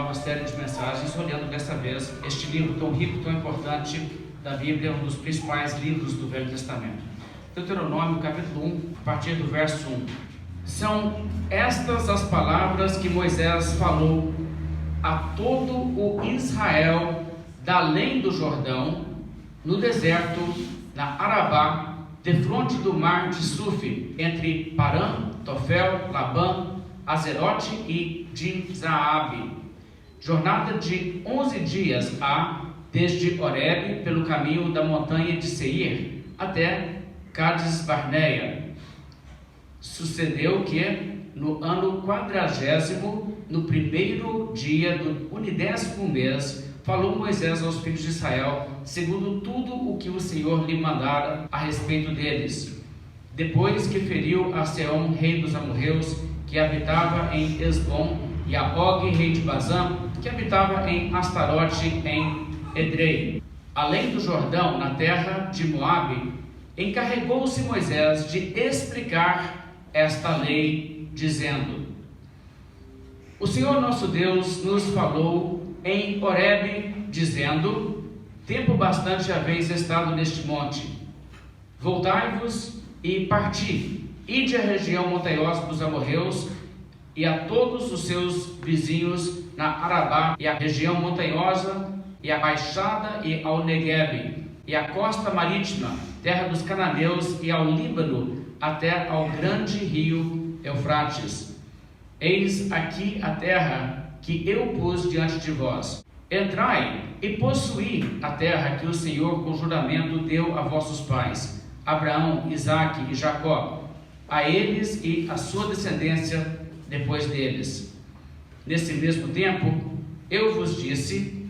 nova série de mensagens, olhando dessa vez este livro tão rico, tão importante da Bíblia, um dos principais livros do Velho Testamento. Deuteronômio, capítulo 1, a partir do verso 1. São estas as palavras que Moisés falou a todo o Israel da além do Jordão, no deserto, na Arabá, defronte do mar de Suf, entre Parã, Tofel, Labã, Azerote e Dizaabe. Jornada de 11 dias há, desde Horebe, pelo caminho da montanha de Seir, até Cádiz Barneia. Sucedeu que, no ano 40º, no primeiro dia do 10º mês, falou Moisés aos filhos de Israel, segundo tudo o que o Senhor lhe mandara a respeito deles. Depois que feriu a Seom, rei dos amorreus, que habitava em Esbom, e a Og, rei de Bazã, que habitava em Astarote, em Edrei, além do Jordão, na terra de Moabe, encarregou-se Moisés de explicar esta lei, dizendo: O Senhor nosso Deus nos falou em Horebe, dizendo: Tempo bastante haveis estado neste monte. Voltai-vos e parti. Ide à região montanhosa dos amorreus e a todos os seus vizinhos na Arabá e a região montanhosa e a baixada e ao Neguebe e a costa marítima, terra dos cananeus e ao Líbano até ao grande rio Eufrates. Eis aqui a terra que eu pus diante de vós. Entrai e possuí a terra que o Senhor com juramento deu a vossos pais, Abraão, Isaque e Jacó, a eles e a sua descendência depois deles. Nesse mesmo tempo, eu vos disse: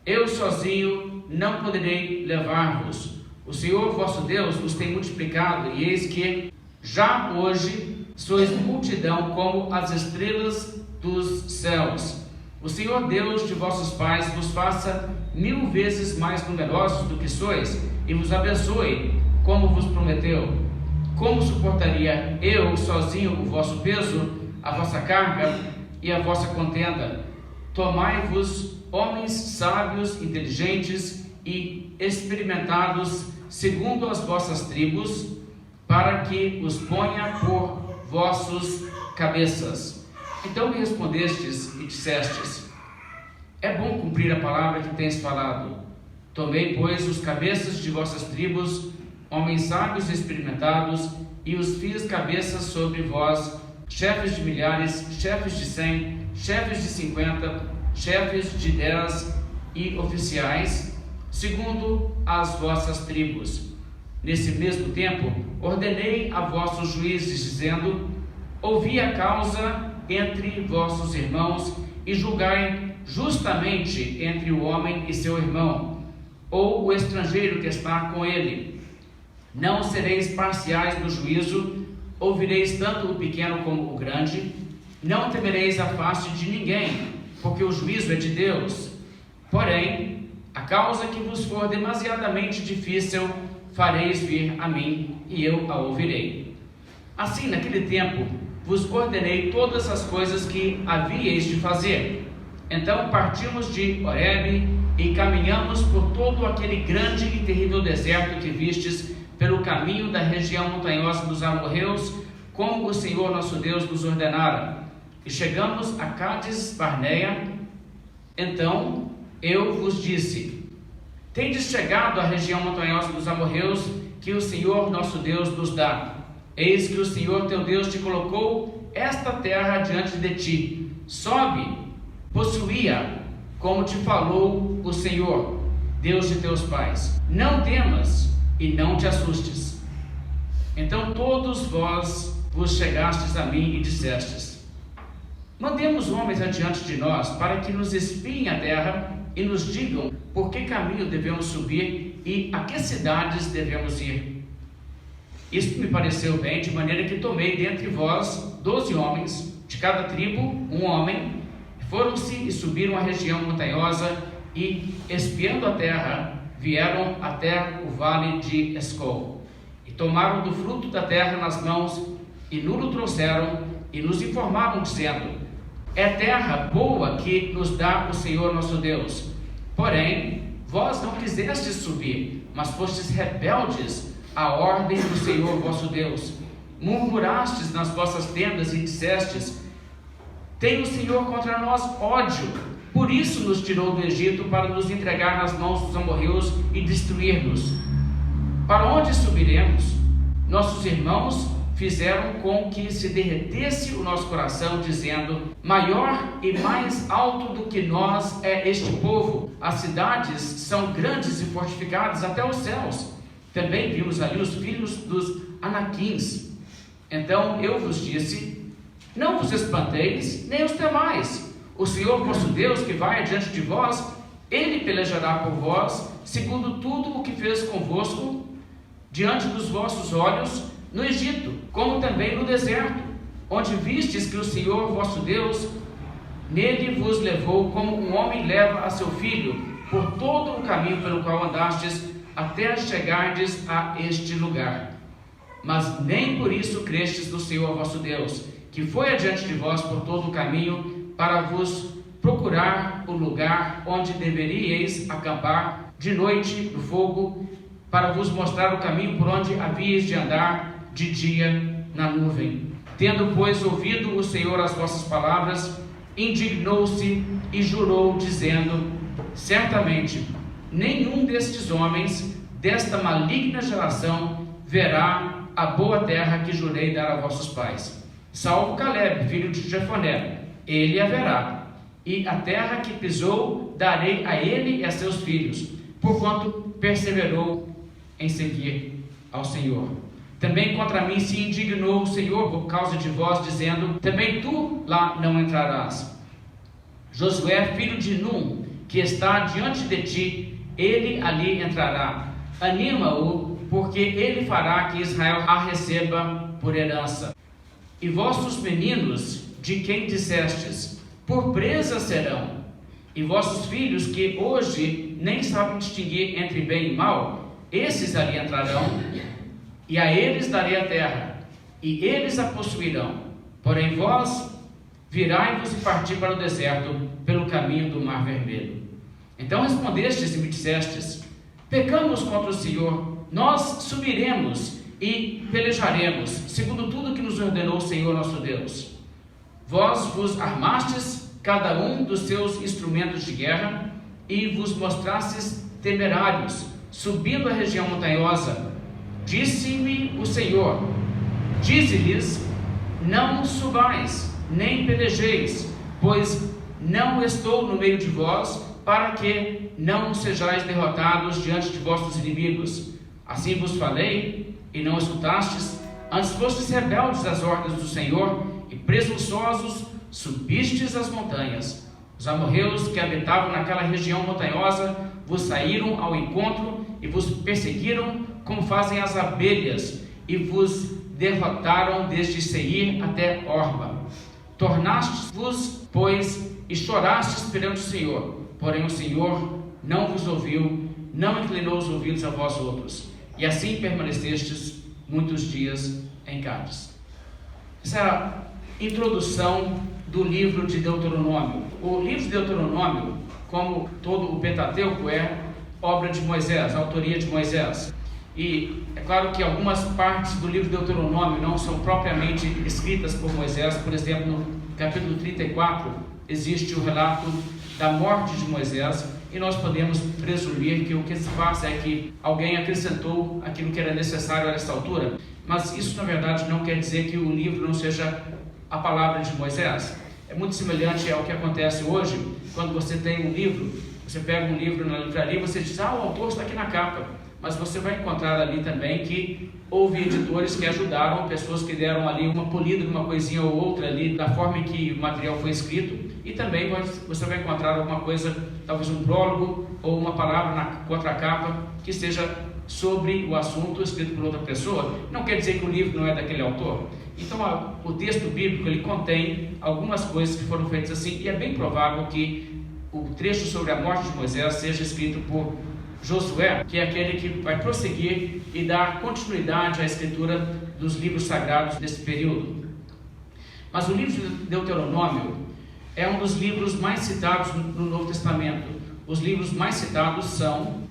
eu sozinho não poderei levar-vos. O Senhor vosso Deus vos tem multiplicado, e eis que já hoje sois multidão como as estrelas dos céus. O Senhor Deus de vossos pais vos faça 1000 vezes mais numerosos do que sois, e vos abençoe, como vos prometeu. Como suportaria eu sozinho o vosso peso, a vossa carga e a vossa contenda? Tomai-vos homens sábios, inteligentes e experimentados, segundo as vossas tribos, para que os ponha por vossos cabeças. Então me respondestes e dissestes: é bom cumprir a palavra que tens falado. Tomei, pois, os cabeças de vossas tribos, homens sábios e experimentados, e os fiz cabeças sobre vós, chefes de milhares, chefes de 100, chefes de 50, chefes de 10 e oficiais, segundo as vossas tribos. Nesse mesmo tempo, ordenei a vossos juízes, dizendo: ouvi a causa entre vossos irmãos e julgai justamente entre o homem e seu irmão, ou o estrangeiro que está com ele. Não sereis parciais no juízo, ouvireis tanto o pequeno como o grande. Não temereis a face de ninguém, porque o juízo é de Deus. Porém, a causa que vos for demasiadamente difícil, fareis vir a mim, e eu a ouvirei. Assim, naquele tempo, vos ordenei todas as coisas que havíeis de fazer. Então partimos de Horebe e caminhamos por todo aquele grande e terrível deserto que vistes, pelo caminho da região montanhosa dos amorreus, como o Senhor nosso Deus nos ordenara. E chegamos a Cádiz Barneia. Então eu vos disse: tendes chegado à região montanhosa dos amorreus, que o Senhor nosso Deus nos dá. Eis que o Senhor teu Deus te colocou esta terra diante de ti. Sobe, possuía, como te falou o Senhor, Deus de teus pais. Não temas e não te assustes. Então todos vós vos chegastes a mim e dissestes: mandemos homens adiante de nós, para que nos espiem a terra e nos digam por que caminho devemos subir e a que cidades devemos ir. Isto me pareceu bem, de maneira que tomei dentre vós 12 homens, de cada tribo um homem. Foram-se e subiram a região montanhosa e, espiando a terra, vieram até o vale de Escol, e tomaram do fruto da terra nas mãos, e nulo trouxeram, e nos informaram, dizendo: é terra boa que nos dá o Senhor nosso Deus. Porém, vós não quisestes subir, mas fostes rebeldes à ordem do Senhor vosso Deus. Murmurastes nas vossas tendas e dissestes: tem o Senhor contra nós ódio, por isso nos tirou do Egito para nos entregar nas mãos dos amorreus e destruir-nos. Para onde subiremos? Nossos irmãos fizeram com que se derretesse o nosso coração, dizendo: maior e mais alto do que nós é este povo. As cidades são grandes e fortificadas até os céus. Também vimos ali os filhos dos Anaquins. Então eu vos disse: não vos espanteis, nem os temais. O Senhor vosso Deus, que vai adiante de vós, Ele pelejará por vós, segundo tudo o que fez convosco, diante dos vossos olhos, no Egito, como também no deserto, onde vistes que o Senhor vosso Deus nele vos levou, como um homem leva a seu filho, por todo o caminho pelo qual andastes, até chegardes a este lugar. Mas nem por isso crestes no Senhor vosso Deus, que foi adiante de vós por todo o caminho, para vos procurar o lugar onde deveríeis acampar de noite no fogo, para vos mostrar o caminho por onde havíeis de andar de dia na nuvem. Tendo, pois, ouvido o Senhor as vossas palavras, indignou-se e jurou, dizendo: certamente nenhum destes homens desta maligna geração verá a boa terra que jurei dar a vossos pais, salvo Caleb, filho de Jefoné. Ele a verá, e a terra que pisou darei a ele e a seus filhos, porquanto perseverou em seguir ao Senhor. Também contra mim se indignou o Senhor por causa de vós, dizendo: também tu lá não entrarás. Josué, filho de Num, que está diante de ti, ele ali entrará. Anima-o, porque ele fará que Israel a receba por herança. E vossos meninos, de quem dissestes: por presa serão, e vossos filhos, que hoje nem sabem distinguir entre bem e mal, esses ali entrarão, e a eles darei a terra, e eles a possuirão. Porém vós virai-vos e parti para o deserto, pelo caminho do Mar Vermelho. Então respondestes e me dissestes: pecamos contra o Senhor, nós subiremos e pelejaremos, segundo tudo que nos ordenou o Senhor nosso Deus. Vós vos armastes cada um dos seus instrumentos de guerra, e vos mostrastes temerários, subindo a região montanhosa. Disse-me o Senhor: dize-lhes: não subais, nem pelejeis, pois não estou no meio de vós, para que não sejais derrotados diante de vossos inimigos. Assim vos falei, e não escutastes, antes fostes rebeldes às ordens do Senhor, e presunçosos subistes as montanhas. Os amorreus que habitavam naquela região montanhosa vos saíram ao encontro e vos perseguiram como fazem as abelhas, e vos derrotaram desde Seir até Orba. Tornastes-vos, pois, e chorastes perante o Senhor, porém o Senhor não vos ouviu, não inclinou os ouvidos a vós outros, e assim permanecestes muitos dias em Cádiz. Essa é a introdução do livro de Deuteronômio. O livro de Deuteronômio, como todo o Pentateuco, é obra de Moisés, autoria de Moisés. E é claro que algumas partes do livro de Deuteronômio não são propriamente escritas por Moisés. Por exemplo, no capítulo 34 existe o relato da morte de Moisés, e nós podemos presumir que o que se passa é que alguém acrescentou aquilo que era necessário a essa altura. Mas isso, na verdade, não quer dizer que o livro não seja a palavra de Moisés. É muito semelhante ao que acontece hoje, quando você tem um livro, você pega um livro na livraria e você diz: o autor está aqui na capa. Mas você vai encontrar ali também que houve editores que ajudaram, pessoas que deram ali uma polida, uma coisinha ou outra ali, da forma em que o material foi escrito, e também você vai encontrar alguma coisa, talvez um prólogo ou uma palavra na contracapa que seja sobre o assunto escrito por outra pessoa. Não quer dizer que o livro não é daquele autor. Então o texto bíblico ele contém algumas coisas que foram feitas assim, e é bem provável que o trecho sobre a morte de Moisés seja escrito por Josué, que é aquele que vai prosseguir e dar continuidade à escritura dos livros sagrados desse período. Mas o livro de Deuteronômio é um dos livros mais citados no Novo Testamento. Os livros mais citados são,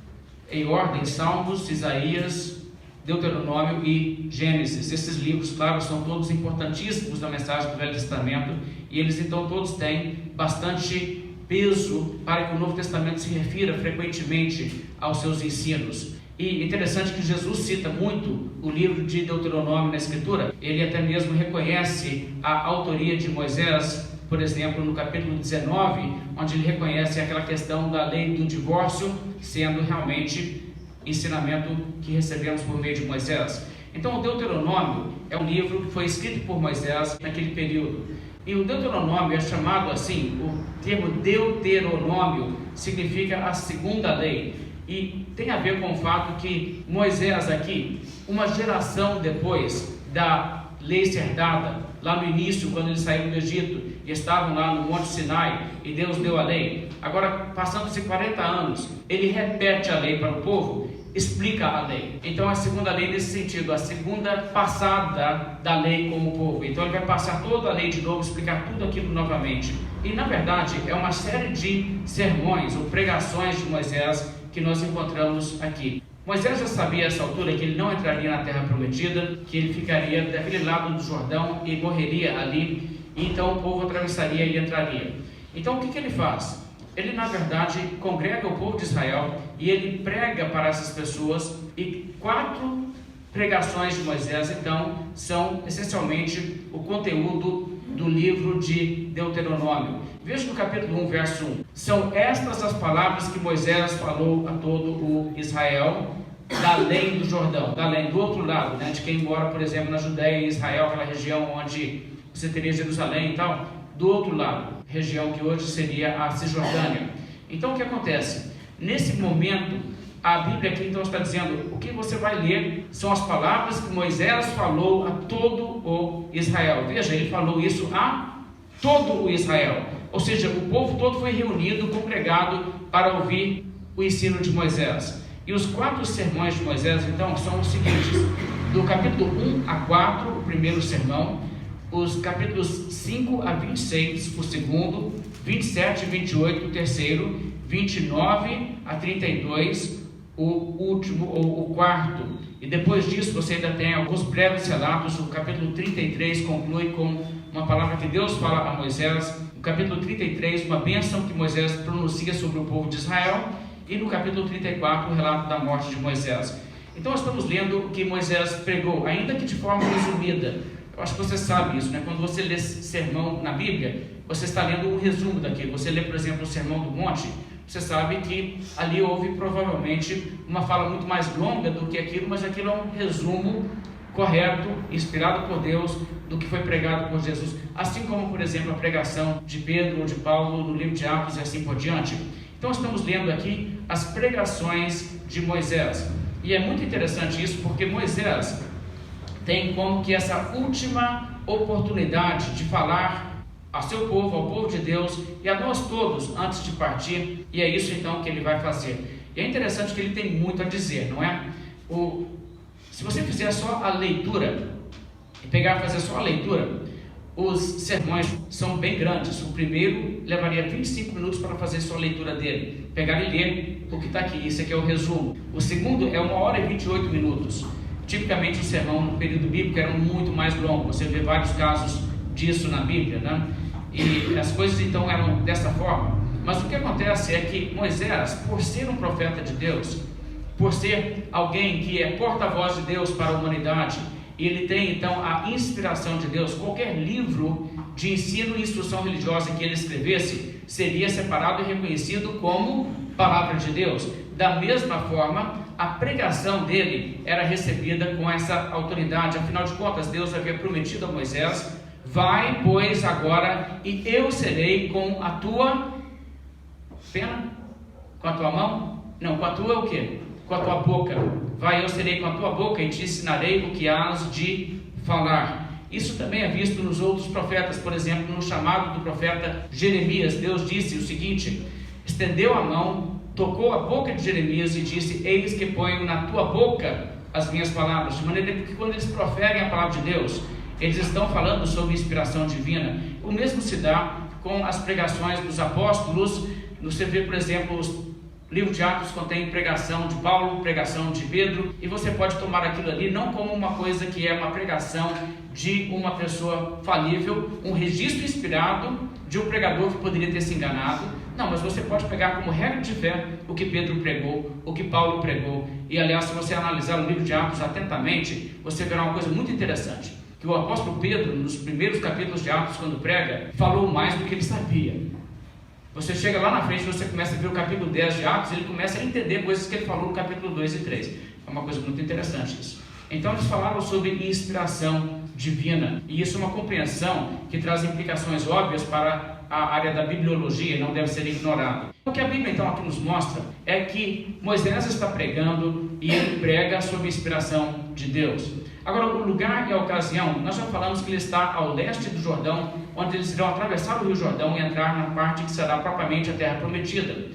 em ordem, Salmos, Isaías, Deuteronômio e Gênesis. Esses livros, claro, são todos importantíssimos na mensagem do Velho Testamento, e eles então todos têm bastante peso para que o Novo Testamento se refira frequentemente aos seus ensinos. E interessante que Jesus cita muito o livro de Deuteronômio na Escritura. Ele até mesmo reconhece a autoria de Moisés, por exemplo, no capítulo 19, onde ele reconhece aquela questão da lei do divórcio sendo realmente ensinamento que recebemos por meio de Moisés. Então, o Deuteronômio é um livro que foi escrito por Moisés naquele período. E o Deuteronômio é chamado assim, o termo Deuteronômio significa a segunda lei. E tem a ver com o fato que Moisés aqui, uma geração depois da lei ser dada, lá no início, quando eles saíram do Egito, e estavam lá no Monte Sinai, e Deus deu a lei. Agora, passando-se 40 anos, ele repete a lei para o povo, explica a lei. Então, a segunda lei nesse sentido, a segunda passada da lei com o povo. Então, ele vai passar toda a lei de novo, explicar tudo aquilo novamente. E, na verdade, é uma série de sermões ou pregações de Moisés que nós encontramos aqui. Moisés já sabia a essa altura que ele não entraria na terra prometida, que ele ficaria daquele lado do Jordão e morreria ali, e então o povo atravessaria e entraria. Então, o que ele faz? Ele, na verdade, congrega o povo de Israel e ele prega para essas pessoas, e 4 pregações de Moisés, então, são essencialmente o conteúdo do livro de Deuteronômio. Veja no capítulo 1, verso 1. São estas as palavras que Moisés falou a todo o Israel, da além do Jordão, da além do outro lado, né, de quem mora, por exemplo, na Judéia e Israel, aquela região onde você teria Jerusalém e tal, do outro lado, região que hoje seria a Cisjordânia. Então, o que acontece? Nesse momento, a Bíblia aqui então está dizendo, o que você vai ler são as palavras que Moisés falou a todo o Israel. Veja, ele falou isso a todo o Israel. Ou seja, o povo todo foi reunido, congregado para ouvir o ensino de Moisés. E os 4 sermões de Moisés, então, são os seguintes. Do capítulo 1 a 4, o primeiro sermão. Os capítulos 5 a 26, o segundo. 27 e 28, o terceiro. 29 a 32, o último ou o quarto. E depois disso você ainda tem alguns breves relatos. O capítulo 33 conclui com uma palavra que Deus fala a Moisés. No capítulo 33, uma bênção que Moisés pronuncia sobre o povo de Israel. E no capítulo 34, o relato da morte de Moisés. Então nós estamos lendo o que Moisés pregou, ainda que de forma resumida. Eu acho que você sabe isso, né? Quando você lê sermão na Bíblia, você está lendo um resumo daquilo. Você lê, por exemplo, o Sermão do Monte, você sabe que ali houve provavelmente uma fala muito mais longa do que aquilo, mas aquilo é um resumo correto, inspirado por Deus, do que foi pregado por Jesus. Assim como, por exemplo, a pregação de Pedro ou de Paulo no livro de Atos e assim por diante. Então estamos lendo aqui as pregações de Moisés. E é muito interessante isso, porque Moisés tem como que essa última oportunidade de falar ao seu povo, ao povo de Deus e a nós todos antes de partir, e é isso então que ele vai fazer. E é interessante que ele tem muito a dizer, não é? Se você fizer só a leitura, e pegar e fazer só a leitura, os sermões são bem grandes. O primeiro levaria 25 minutos para fazer só a leitura dele, pegar e ler o que está aqui, isso aqui é o resumo. O segundo é 1 hora e 28 minutos. Tipicamente o sermão no período bíblico era muito mais longo, você vê vários casos disso na Bíblia, né? E as coisas então eram dessa forma. Mas o que acontece é que Moisés, por ser um profeta de Deus, por ser alguém que é porta-voz de Deus para a humanidade, e ele tem então a inspiração de Deus, qualquer livro de ensino e instrução religiosa que ele escrevesse seria separado e reconhecido como palavra de Deus. Da mesma forma, a pregação dele era recebida com essa autoridade. Afinal de contas, Deus havia prometido a Moisés: vai, pois, agora, e eu serei com a tua pena? Com a tua mão? Não, com a tua o quê? Com a tua boca. Vai, eu serei com a tua boca e te ensinarei o que hás de falar. Isso também é visto nos outros profetas. Por exemplo, no chamado do profeta Jeremias, Deus disse o seguinte: estendeu a mão, tocou a boca de Jeremias e disse: eis que ponho na tua boca as minhas palavras. De maneira que quando eles proferem a palavra de Deus, eles estão falando sobre inspiração divina. O mesmo se dá com as pregações dos apóstolos. Você vê, por exemplo, os livro de Atos contém pregação de Paulo, pregação de Pedro, e você pode tomar aquilo ali não como uma coisa que é uma pregação de uma pessoa falível, um registro inspirado de um pregador que poderia ter se enganado. Não, mas você pode pegar como regra de fé o que Pedro pregou, o que Paulo pregou. E aliás, se você analisar o livro de Atos atentamente, você verá uma coisa muito interessante, que o apóstolo Pedro, nos primeiros capítulos de Atos, quando prega, falou mais do que ele sabia. Você chega lá na frente, você começa a ver o capítulo 10 de Atos, ele começa a entender coisas que ele falou no capítulo 2 e 3. É uma coisa muito interessante isso. Então eles falaram sobre inspiração divina, e isso é uma compreensão que traz implicações óbvias para a área da bibliologia e não deve ser ignorado. O que a Bíblia então aqui nos mostra é que Moisés está pregando e ele prega sob inspiração de Deus. Agora, o lugar e a ocasião, nós já falamos que ele está ao leste do Jordão, onde eles irão atravessar o Rio Jordão e entrar na parte que será propriamente a terra prometida.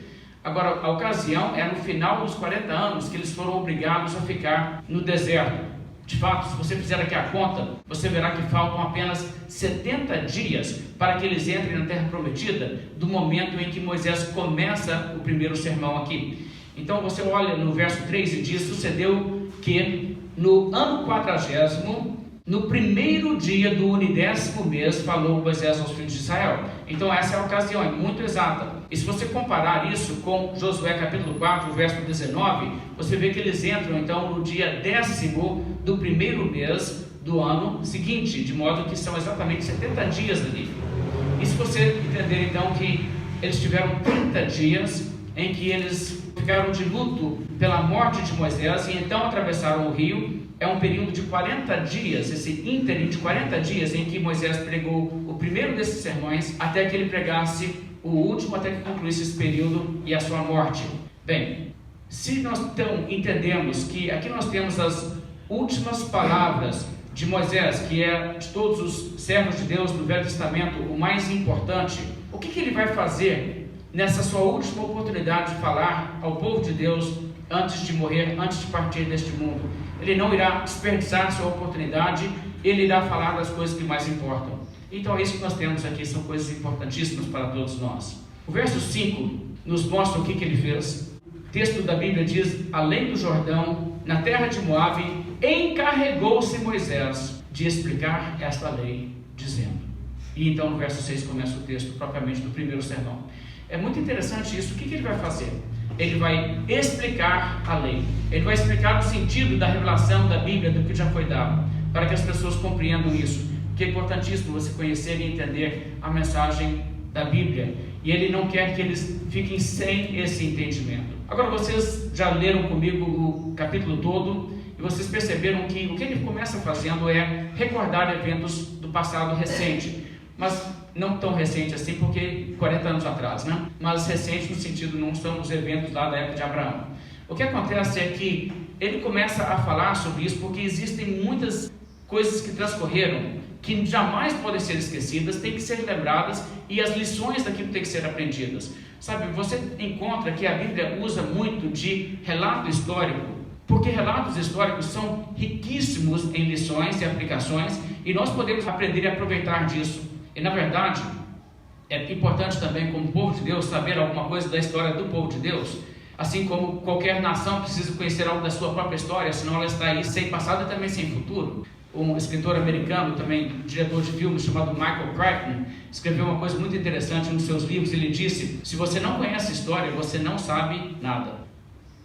Agora, a ocasião é no final dos 40 anos que eles foram obrigados a ficar no deserto. De fato, se você fizer aqui a conta, você verá que faltam apenas 70 dias para que eles entrem na terra prometida, do momento em que Moisés começa o primeiro sermão aqui. Então você olha no verso 3 e diz: sucedeu que no ano 40º, no primeiro dia do 10º mês, falou Moisés aos filhos de Israel. Então essa é a ocasião, é muito exata. E se você comparar isso com Josué capítulo 4, verso 19, você vê que eles entram então no dia 10º do primeiro mês do ano seguinte, de modo que são exatamente 70 dias ali. E se você entender então que eles tiveram 30 dias em que eles ficaram de luto pela morte de Moisés e então atravessaram o rio, é um período de 40 dias, esse ínterim de 40 dias em que Moisés pregou o primeiro desses sermões, até que ele pregasse o último, até que concluísse esse período e a sua morte. Bem, se nós então entendemos que aqui nós temos as últimas palavras de Moisés, que é de todos os servos de Deus do Velho Testamento o mais importante, o que ele vai fazer nessa sua última oportunidade de falar ao povo de Deus antes de morrer, antes de partir deste mundo? Ele não irá desperdiçar sua oportunidade, ele irá falar das coisas que mais importam. Então é isso que nós temos aqui, são coisas importantíssimas para todos nós. O verso 5 nos mostra o que ele fez. O texto da Bíblia diz: além do Jordão, na terra de Moabe, encarregou-se Moisés de explicar esta lei, dizendo. E então no verso 6 começa o texto propriamente do primeiro sermão. É muito interessante isso. O que ele vai fazer? Ele vai explicar a lei. Ele vai explicar o sentido da revelação da Bíblia, do que já foi dado, para que as pessoas compreendam isso. Porque é importantíssimo você conhecer e entender a mensagem da Bíblia. E ele não quer que eles fiquem sem esse entendimento. Agora, vocês já leram comigo o capítulo todo e vocês perceberam que o que ele começa fazendo é recordar eventos do passado recente. Mas não tão recente assim, porque 40 anos atrás, né? Mas recente no sentido, não são os eventos lá da época de Abraão. O que acontece é que ele começa a falar sobre isso porque existem muitas coisas que transcorreram que jamais podem ser esquecidas, têm que ser lembradas e as lições daquilo têm que ser aprendidas. Sabe, você encontra que a Bíblia usa muito de relato histórico, porque relatos históricos são riquíssimos em lições e aplicações e nós podemos aprender e aproveitar disso. E na verdade, é importante também, como povo de Deus, saber alguma coisa da história do povo de Deus, assim como qualquer nação precisa conhecer algo da sua própria história, senão ela está aí sem passado e também sem futuro. Um escritor americano, também diretor de filmes, chamado Michael Crichton, escreveu uma coisa muito interessante nos seus livros. Ele disse: se você não conhece história, você não sabe nada.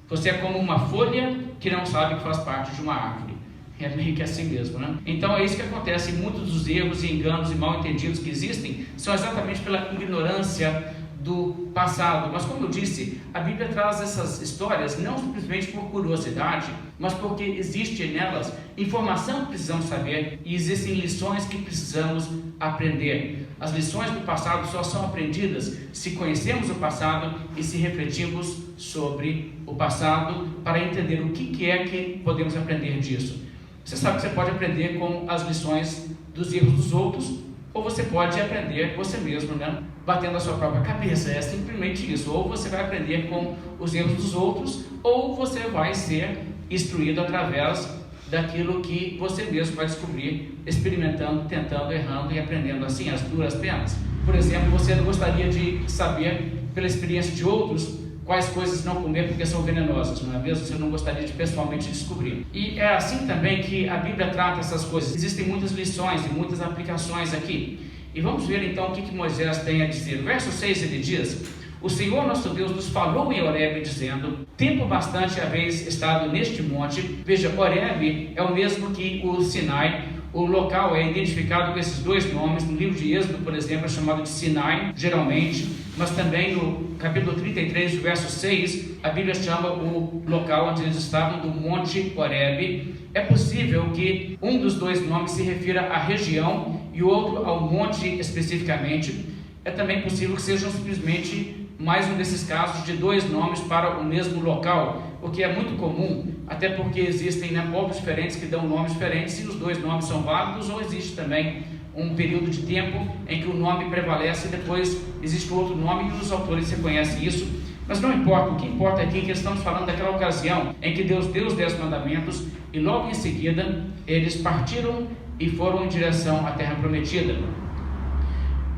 Você é como uma folha que não sabe que faz parte de uma árvore. É meio que assim mesmo, né? Então é isso que acontece. Muitos dos erros e enganos e mal entendidos que existem são exatamente pela ignorância do passado. Mas como eu disse, a Bíblia traz essas histórias não simplesmente por curiosidade, mas porque existe nelas informação que precisamos saber e existem lições que precisamos aprender. As lições do passado só são aprendidas se conhecemos o passado e se refletimos sobre o passado para entender o que é que podemos aprender disso. Você sabe que você pode aprender com as lições dos erros dos outros, ou você pode aprender você mesmo, né? Batendo a sua própria cabeça. É simplesmente isso. Ou você vai aprender com os erros dos outros, ou você vai ser instruído através daquilo que você mesmo vai descobrir, experimentando, tentando, errando e aprendendo assim, as duras penas. por exemplo, você não gostaria de saber, pela experiência de outros, quais coisas não comer porque são venenosas, não é mesmo? Você não gostaria de pessoalmente descobrir. E é assim também que a Bíblia trata essas coisas. Existem muitas lições e muitas aplicações aqui. E vamos ver então o que Moisés tem a dizer. O verso 6 ele diz: o Senhor nosso Deus nos falou em Horebe, dizendo: tempo bastante haveis estado neste monte. Veja, Horebe é o mesmo que o Sinai. O local é identificado com esses dois nomes. No livro de Êxodo, por exemplo, é chamado de Sinai, geralmente, mas também no capítulo 33, verso 6, a Bíblia chama o local onde eles estavam do Monte Horebe. É possível que um dos dois nomes se refira à região e o outro ao monte especificamente. É também possível que sejam simplesmente mais um desses casos de dois nomes para o mesmo local, o que é muito comum, até porque existem povos diferentes que dão nomes diferentes e os dois nomes são válidos, ou existe também um período de tempo em que o nome prevalece e depois existe outro nome e os autores reconhecem isso. Mas não importa, o que importa aqui é que estamos falando daquela ocasião em que Deus deu os 10 mandamentos e logo em seguida eles partiram e foram em direção à terra prometida.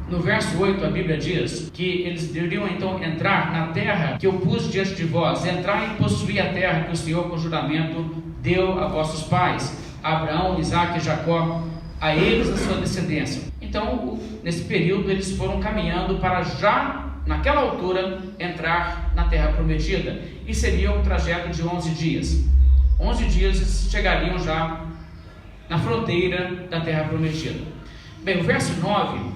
No verso 8 a Bíblia diz que eles deveriam então entrar na terra que eu pus diante de vós, entrar e possuir a terra que o Senhor com juramento deu a vossos pais, Abraão, Isaque e Jacó, a eles a sua descendência. Então, nesse período eles foram caminhando para já, naquela altura, entrar na terra prometida, e seria um trajeto de 11 dias. 11 dias eles chegariam já na fronteira da terra prometida. Bem, o verso 9,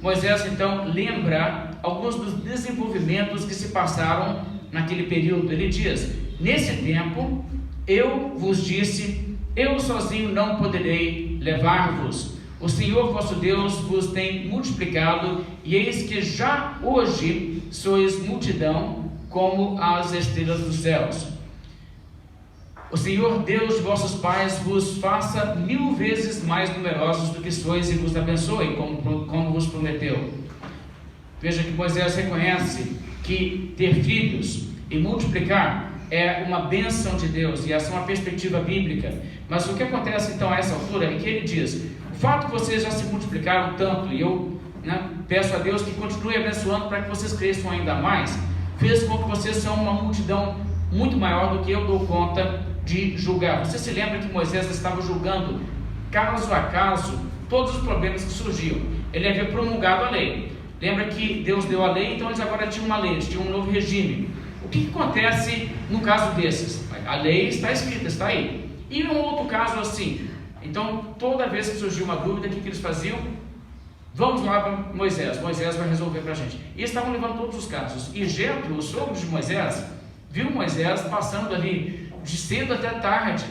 Moisés então lembra alguns dos desenvolvimentos que se passaram naquele período. Ele diz: nesse tempo eu vos disse, eu sozinho não poderei levar-vos. O Senhor vosso Deus vos tem multiplicado, e eis que já hoje sois multidão como as estrelas dos céus. O Senhor Deus de vossos pais vos faça 1000 vezes mais numerosos do que sois e vos abençoe, como vos prometeu. Veja que Moisés reconhece que ter filhos e multiplicar é uma bênção de Deus, e essa é uma perspectiva bíblica. Mas o que acontece então a essa altura é que ele diz: o fato que vocês já se multiplicaram tanto, e eu peço a Deus que continue abençoando para que vocês cresçam ainda mais, fez com que vocês sejam uma multidão muito maior do que eu dou conta de julgar. Você se lembra que Moisés estava julgando caso a caso todos os problemas que surgiam. Ele havia promulgado a lei. Lembra que Deus deu a lei, então eles agora tinham uma lei, eles tinham um novo regime. O que acontece no caso desses? A lei está escrita, está aí. E num outro caso assim, então toda vez que surgiu uma dúvida, o que eles faziam? Vamos lá para Moisés vai resolver para a gente. E estavam levando todos os casos. E Jetro, o sogro de Moisés, viu Moisés passando ali de cedo até tarde,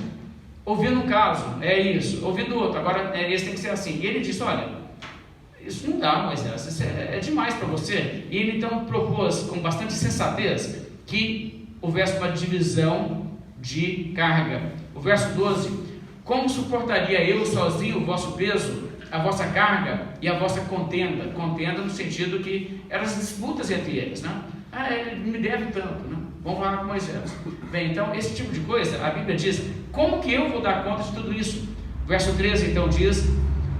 ouvindo um caso, é isso, ouvindo outro, agora esse tem que ser assim. E ele disse: olha, isso não dá, Moisés, isso é demais para você. E ele então propôs, com bastante sensatez, que houvesse uma divisão de carga. O verso 12: como suportaria eu sozinho o vosso peso, a vossa carga e a vossa contenda? Contenda no sentido que eram as disputas entre eles, né? Ele me deve tanto, né? Vamos falar com Moisés. Bem, então esse tipo de coisa, a Bíblia diz: como que eu vou dar conta de tudo isso? Verso 13 então diz: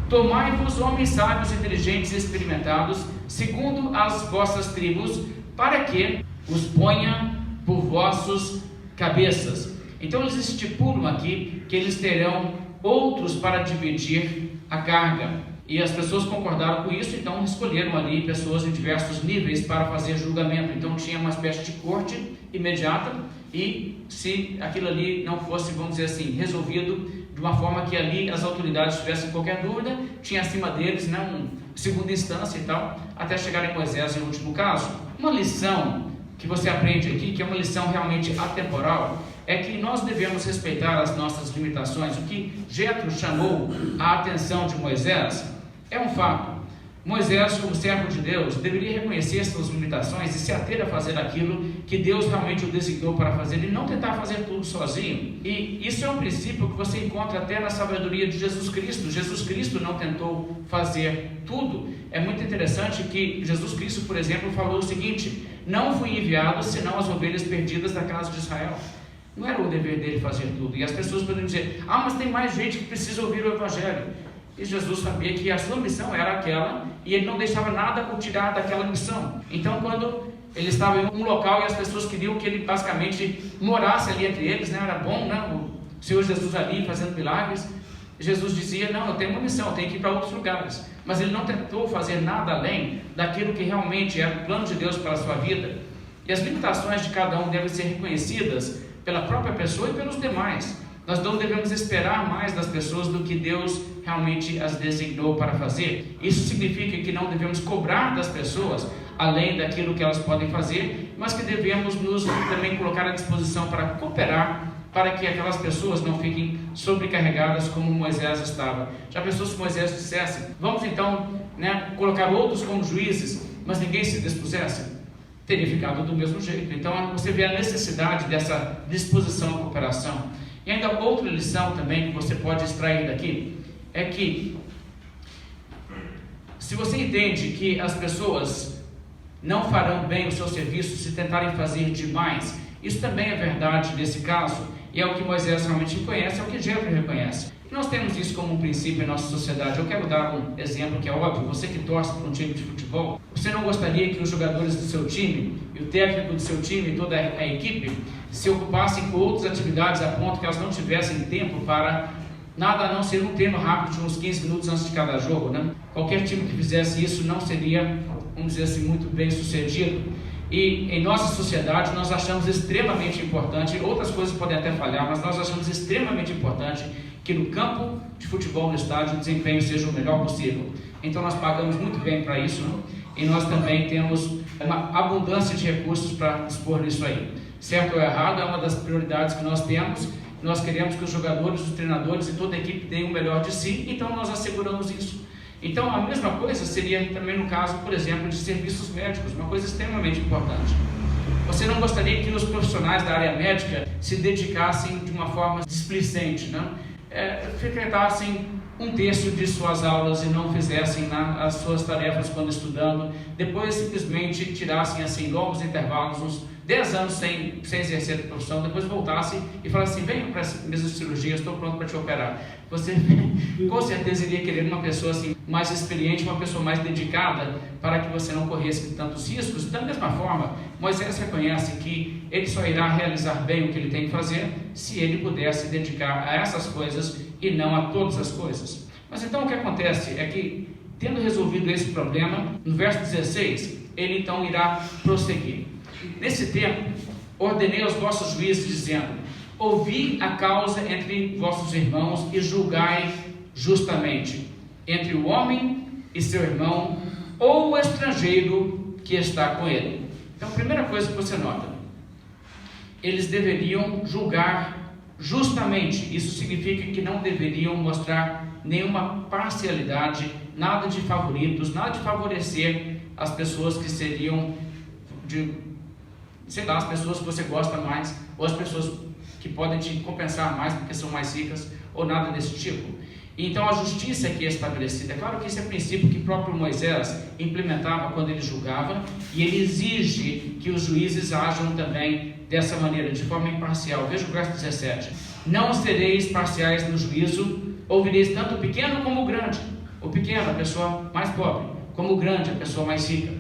tomai-vos homens sábios, inteligentes e experimentados, segundo as vossas tribos, para que os ponha por vossos cabeças. Então eles estipulam aqui que eles terão outros para dividir a carga. E as pessoas concordaram com isso, então escolheram ali pessoas em diversos níveis para fazer julgamento. Então tinha uma espécie de corte imediata, e se aquilo ali não fosse, vamos dizer assim, resolvido de uma forma que ali as autoridades tivessem qualquer dúvida, tinha acima deles uma segunda instância e tal, até chegar em Moisés em último caso. Uma lição que você aprende aqui, que é uma lição realmente atemporal, é que nós devemos respeitar as nossas limitações. O que Jetro chamou a atenção de Moisés é um fato. Moisés, como servo de Deus, deveria reconhecer suas limitações e se ater a fazer aquilo que Deus realmente o designou para fazer, e não tentar fazer tudo sozinho. E isso é um princípio que você encontra até na sabedoria de Jesus Cristo. Jesus Cristo não tentou fazer tudo. É muito interessante que Jesus Cristo, por exemplo, falou o seguinte: não fui enviado senão as ovelhas perdidas da casa de Israel. Não era o dever dele fazer tudo. E as pessoas podem dizer: mas tem mais gente que precisa ouvir o Evangelho. E Jesus sabia que a sua missão era aquela, e ele não deixava nada o tirar daquela missão. Então, quando ele estava em um local e as pessoas queriam que ele basicamente morasse ali entre eles, né? Era bom, né? O Senhor Jesus ali fazendo milagres. Jesus dizia: não, eu tenho uma missão, eu tenho que ir para outros lugares. Mas ele não tentou fazer nada além daquilo que realmente era o plano de Deus para a sua vida. E as limitações de cada um devem ser reconhecidas pela própria pessoa e pelos demais. Nós não devemos esperar mais das pessoas do que Deus realmente as designou para fazer. Isso significa que não devemos cobrar das pessoas além daquilo que elas podem fazer, mas que devemos nos também colocar à disposição para cooperar, para que aquelas pessoas não fiquem sobrecarregadas como Moisés estava. Já pensou se Moisés dissesse: vamos então, colocar outros como juízes, mas ninguém se dispusesse? Teria ficado do mesmo jeito. Então você vê a necessidade dessa disposição à cooperação. E ainda outra lição também que você pode extrair daqui é que, se você entende que as pessoas não farão bem o seu serviço se tentarem fazer demais, isso também é verdade nesse caso, e é o que Moisés realmente reconhece, é o que Jefro reconhece. E nós temos isso como um princípio em nossa sociedade. Eu quero dar um exemplo que é óbvio. Você que torce para um time de futebol, você não gostaria que os jogadores do seu time, e o técnico do seu time e toda a equipe se ocupassem com outras atividades a ponto que elas não tivessem tempo para nada a não ser um treino rápido de uns 15 minutos antes de cada jogo, né? Qualquer time que fizesse isso não seria, vamos dizer assim, muito bem sucedido. E em nossa sociedade nós achamos extremamente importante, outras coisas podem até falhar, mas nós achamos extremamente importante que no campo de futebol, no estádio, o desempenho seja o melhor possível. Então nós pagamos muito bem para isso, né? E nós também temos uma abundância de recursos para dispor nisso aí. Certo ou errado, é uma das prioridades que nós temos. Nós queremos que os jogadores, os treinadores e toda a equipe deem o melhor de si, então nós asseguramos isso. Então a mesma coisa seria também no caso, por exemplo, de serviços médicos, uma coisa extremamente importante. Você não gostaria que os profissionais da área médica se dedicassem de uma forma displicente, né? Frequentassem um terço de suas aulas e não fizessem as suas tarefas quando estudando, depois simplesmente tirassem assim longos intervalos, uns 10 anos sem exercer a profissão, depois voltassem e falassem: venha para essa mesa de cirurgia, estou pronto para te operar. Você com certeza iria querer uma pessoa assim mais experiente, uma pessoa mais dedicada, para que você não corresse tantos riscos. Da mesma forma, Moisés reconhece que ele só irá realizar bem o que ele tem que fazer se ele puder se dedicar a essas coisas e não a todas as coisas. Mas então o que acontece é que, tendo resolvido esse problema, no verso 16, ele então irá prosseguir. Nesse tempo, ordenei aos vossos juízes, dizendo: ouvi a causa entre vossos irmãos e julgai justamente entre o homem e seu irmão, ou o estrangeiro que está com ele. Então, a primeira coisa que você nota, eles deveriam julgar justamente. Isso significa que não deveriam mostrar nenhuma parcialidade, nada de favoritos, nada de favorecer as pessoas que seriam as pessoas que você gosta mais, ou as pessoas que podem te compensar mais porque são mais ricas, ou nada desse tipo. Então a justiça aqui é estabelecida. É claro que esse é o princípio que o próprio Moisés implementava quando ele julgava, e ele exige que os juízes ajam também dessa maneira, de forma imparcial. Veja o verso 17: não sereis parciais no juízo, ouvireis tanto o pequeno como o grande, o pequeno, a pessoa mais pobre, como o grande, a pessoa mais rica.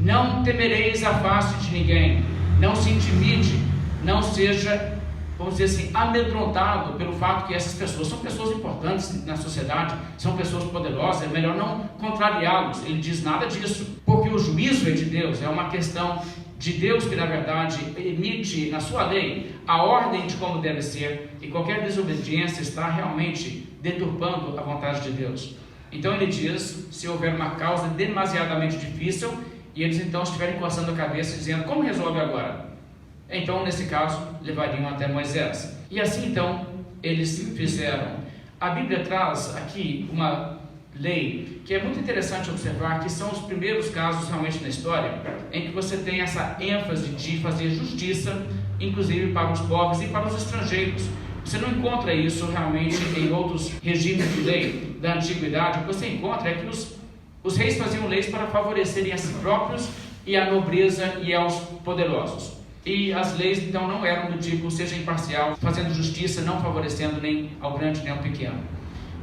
Não temereis a face de ninguém, não se intimide, não seja, vamos dizer assim, amedrontado pelo fato que essas pessoas são pessoas importantes na sociedade, são pessoas poderosas, é melhor não contrariá-los. Ele diz nada disso, porque o juízo é de Deus, é uma questão de Deus que na verdade emite na sua lei a ordem de como deve ser, e qualquer desobediência está realmente deturpando a vontade de Deus. Então ele diz: se houver uma causa demasiadamente difícil, e eles então estiverem coçando a cabeça dizendo: como resolve agora? Então nesse caso levariam até Moisés, e assim então eles fizeram. A Bíblia traz aqui uma lei que é muito interessante observar, que são os primeiros casos realmente na história em que você tem essa ênfase de fazer justiça, inclusive para os pobres e para os estrangeiros. Você não encontra isso realmente em outros regimes de lei da antiguidade. O que você encontra é que os reis faziam leis para favorecerem a si próprios e a nobreza e aos poderosos. E as leis então não eram do tipo seja imparcial, fazendo justiça, não favorecendo nem ao grande nem ao pequeno.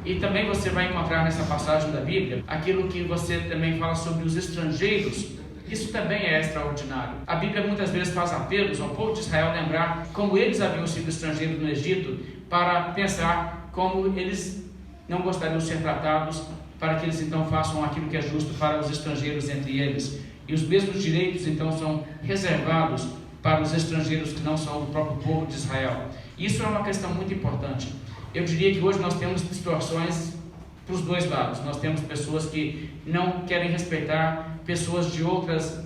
E também você vai encontrar nessa passagem da Bíblia aquilo que você também fala sobre os estrangeiros. Isso também é extraordinário. A Bíblia muitas vezes faz apelos ao povo de Israel lembrar como eles haviam sido estrangeiros no Egito, para pensar como eles não gostariam de ser tratados, para que eles então façam aquilo que é justo para os estrangeiros entre eles. E os mesmos direitos então são reservados para os estrangeiros que não são do próprio povo de Israel. Isso é uma questão muito importante. Eu diria que hoje nós temos distorções para os dois lados. Nós temos pessoas que não querem respeitar pessoas de outras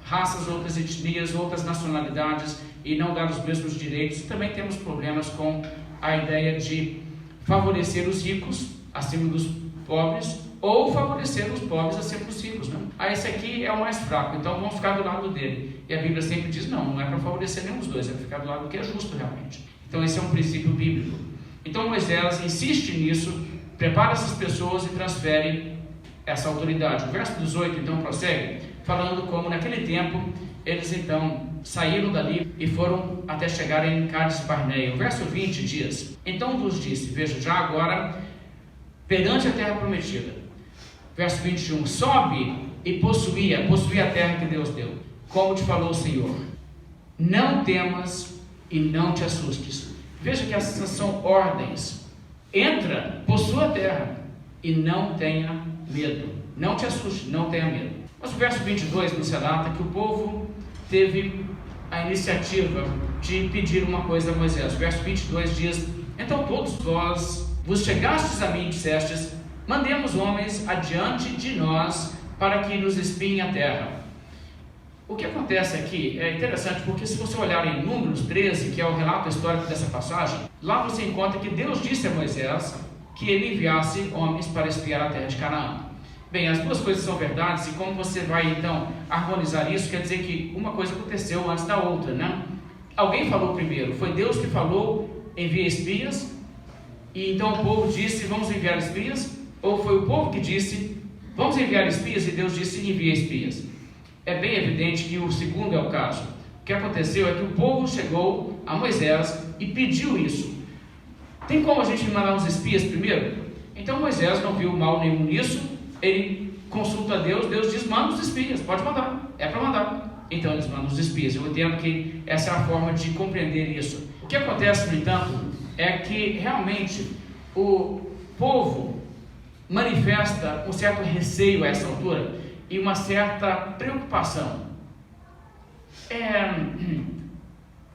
raças, outras etnias, outras nacionalidades e não dar os mesmos direitos. E também temos problemas com a ideia de favorecer os ricos acima dos pobres ou favorecer os pobres acima dos ricos. Não? Esse aqui é o mais fraco, então vamos ficar do lado dele. E a Bíblia sempre diz, não é para favorecer nenhum dos dois, é para ficar do lado do que é justo realmente. Então esse é um princípio bíblico. Então Moisés insiste nisso, prepara essas pessoas e transfere essa autoridade. O verso 18 então prossegue, falando como naquele tempo eles então saíram dali e foram até chegarem em Cádiz Barneia. O verso 20 diz, então vos disse, veja, já agora, perante a terra prometida. Verso 21, sobe e possui a terra que Deus deu, como te falou o Senhor. Não temas e não te assustes. Veja que essas são ordens. Entra, possua a terra e não tenha medo. Não te assuste, não tenha medo. Mas o verso 22 nos relata que o povo teve a iniciativa de pedir uma coisa a Moisés. O verso 22 diz, então todos vós vos chegastes a mim e dissestes, mandemos homens adiante de nós para que nos espiem a terra. O que acontece aqui é interessante, porque se você olhar em Números 13, que é o relato histórico dessa passagem, lá você encontra que Deus disse a Moisés que ele enviasse homens para espiar a terra de Canaã. Bem, as duas coisas são verdades, e como você vai então harmonizar isso, quer dizer que uma coisa aconteceu antes da outra, né? Alguém falou primeiro, foi Deus que falou, envia espias, e então o povo disse, vamos enviar espias, ou foi o povo que disse, vamos enviar espias, e Deus disse, envia espias. É bem evidente que o segundo é o caso. O que aconteceu é que o povo chegou a Moisés e pediu isso. Tem como a gente mandar uns espias primeiro? Então Moisés não viu mal nenhum nisso, ele consulta a Deus, Deus diz, manda os espias, pode mandar, é para mandar. Então eles mandam os espias. Eu entendo que essa é a forma de compreender isso. O que acontece, no entanto, é que realmente o povo manifesta um certo receio a essa altura e uma certa preocupação.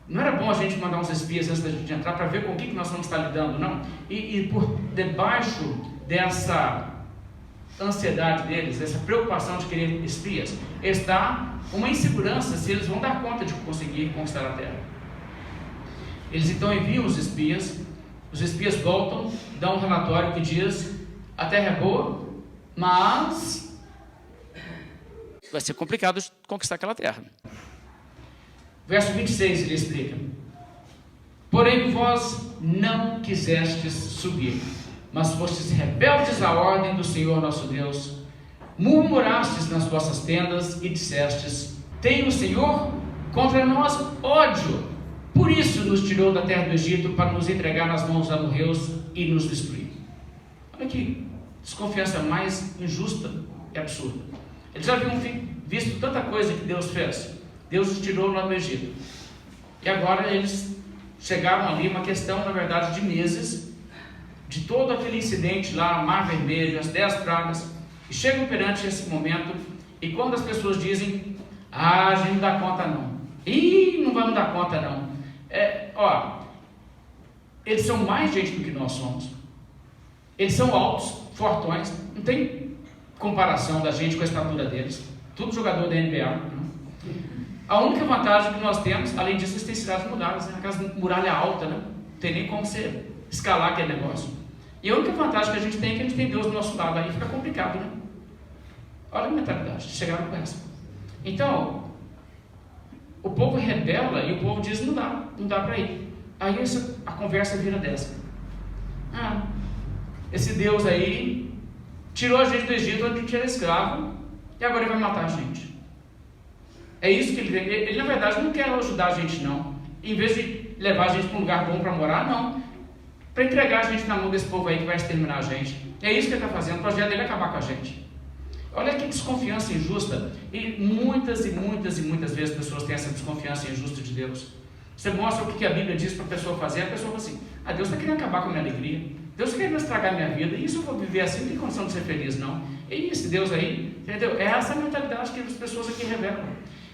Não era bom a gente mandar uns espias antes da gente entrar para ver com o que nós vamos estar lidando, não? E por debaixo dessa ansiedade deles, essa preocupação de querer espias, está uma insegurança se eles vão dar conta de conseguir conquistar a terra. Eles então enviam os espias voltam, dão um relatório que diz, a terra é boa, mas vai ser complicado de conquistar aquela terra. Verso 26 ele explica, porém vós não quisestes subir, mas fostes rebeldes à ordem do Senhor nosso Deus, murmurastes nas vossas tendas e dissestes, tem o Senhor contra nós ódio, por isso nos tirou da terra do Egito para nos entregar nas mãos dos amorreus e nos destruir. Olha que desconfiança mais injusta e absurda. Eles já haviam visto tanta coisa que Deus fez. Deus os tirou lá do Egito. E agora eles chegaram ali, uma questão, na verdade, de meses, de todo aquele incidente lá, Mar Vermelho, as 10 pragas, e chegam perante esse momento, e quando as pessoas dizem, a gente não dá conta não. Não vamos dar conta não. Eles são mais gente do que nós somos. Eles são altos, fortões, não tem comparação da gente com a estatura deles. Tudo jogador da NBA. Não? A única vantagem que nós temos, além disso, eles têm cidades muralhas, né? Aquelas muralha alta, né? Não tem nem como você escalar aquele negócio. E a única vantagem que a gente tem é que a gente tem Deus do nosso lado, aí fica complicado, né? Olha a mentalidade, chegaram com essa. Então, o povo rebela e o povo diz, não dá para ir. Aí a conversa vira dessa. Esse Deus aí tirou a gente do Egito onde a gente era escravo e agora ele vai matar a gente. É isso que ele na verdade não quer ajudar a gente não. Em vez de levar a gente para um lugar bom para morar, não. para entregar a gente na mão desse povo aí que vai exterminar a gente. É isso que ele está fazendo, o projeto dele é acabar com a gente. Olha que desconfiança injusta. E muitas vezes as pessoas têm essa desconfiança injusta de Deus. Você mostra o que a Bíblia diz para a pessoa fazer, a pessoa fala assim: Deus está querendo acabar com a minha alegria, Deus está querendo estragar a minha vida, e isso eu vou viver assim, não tem condição de ser feliz, não. E esse Deus aí, entendeu? É essa mentalidade que as pessoas aqui revelam.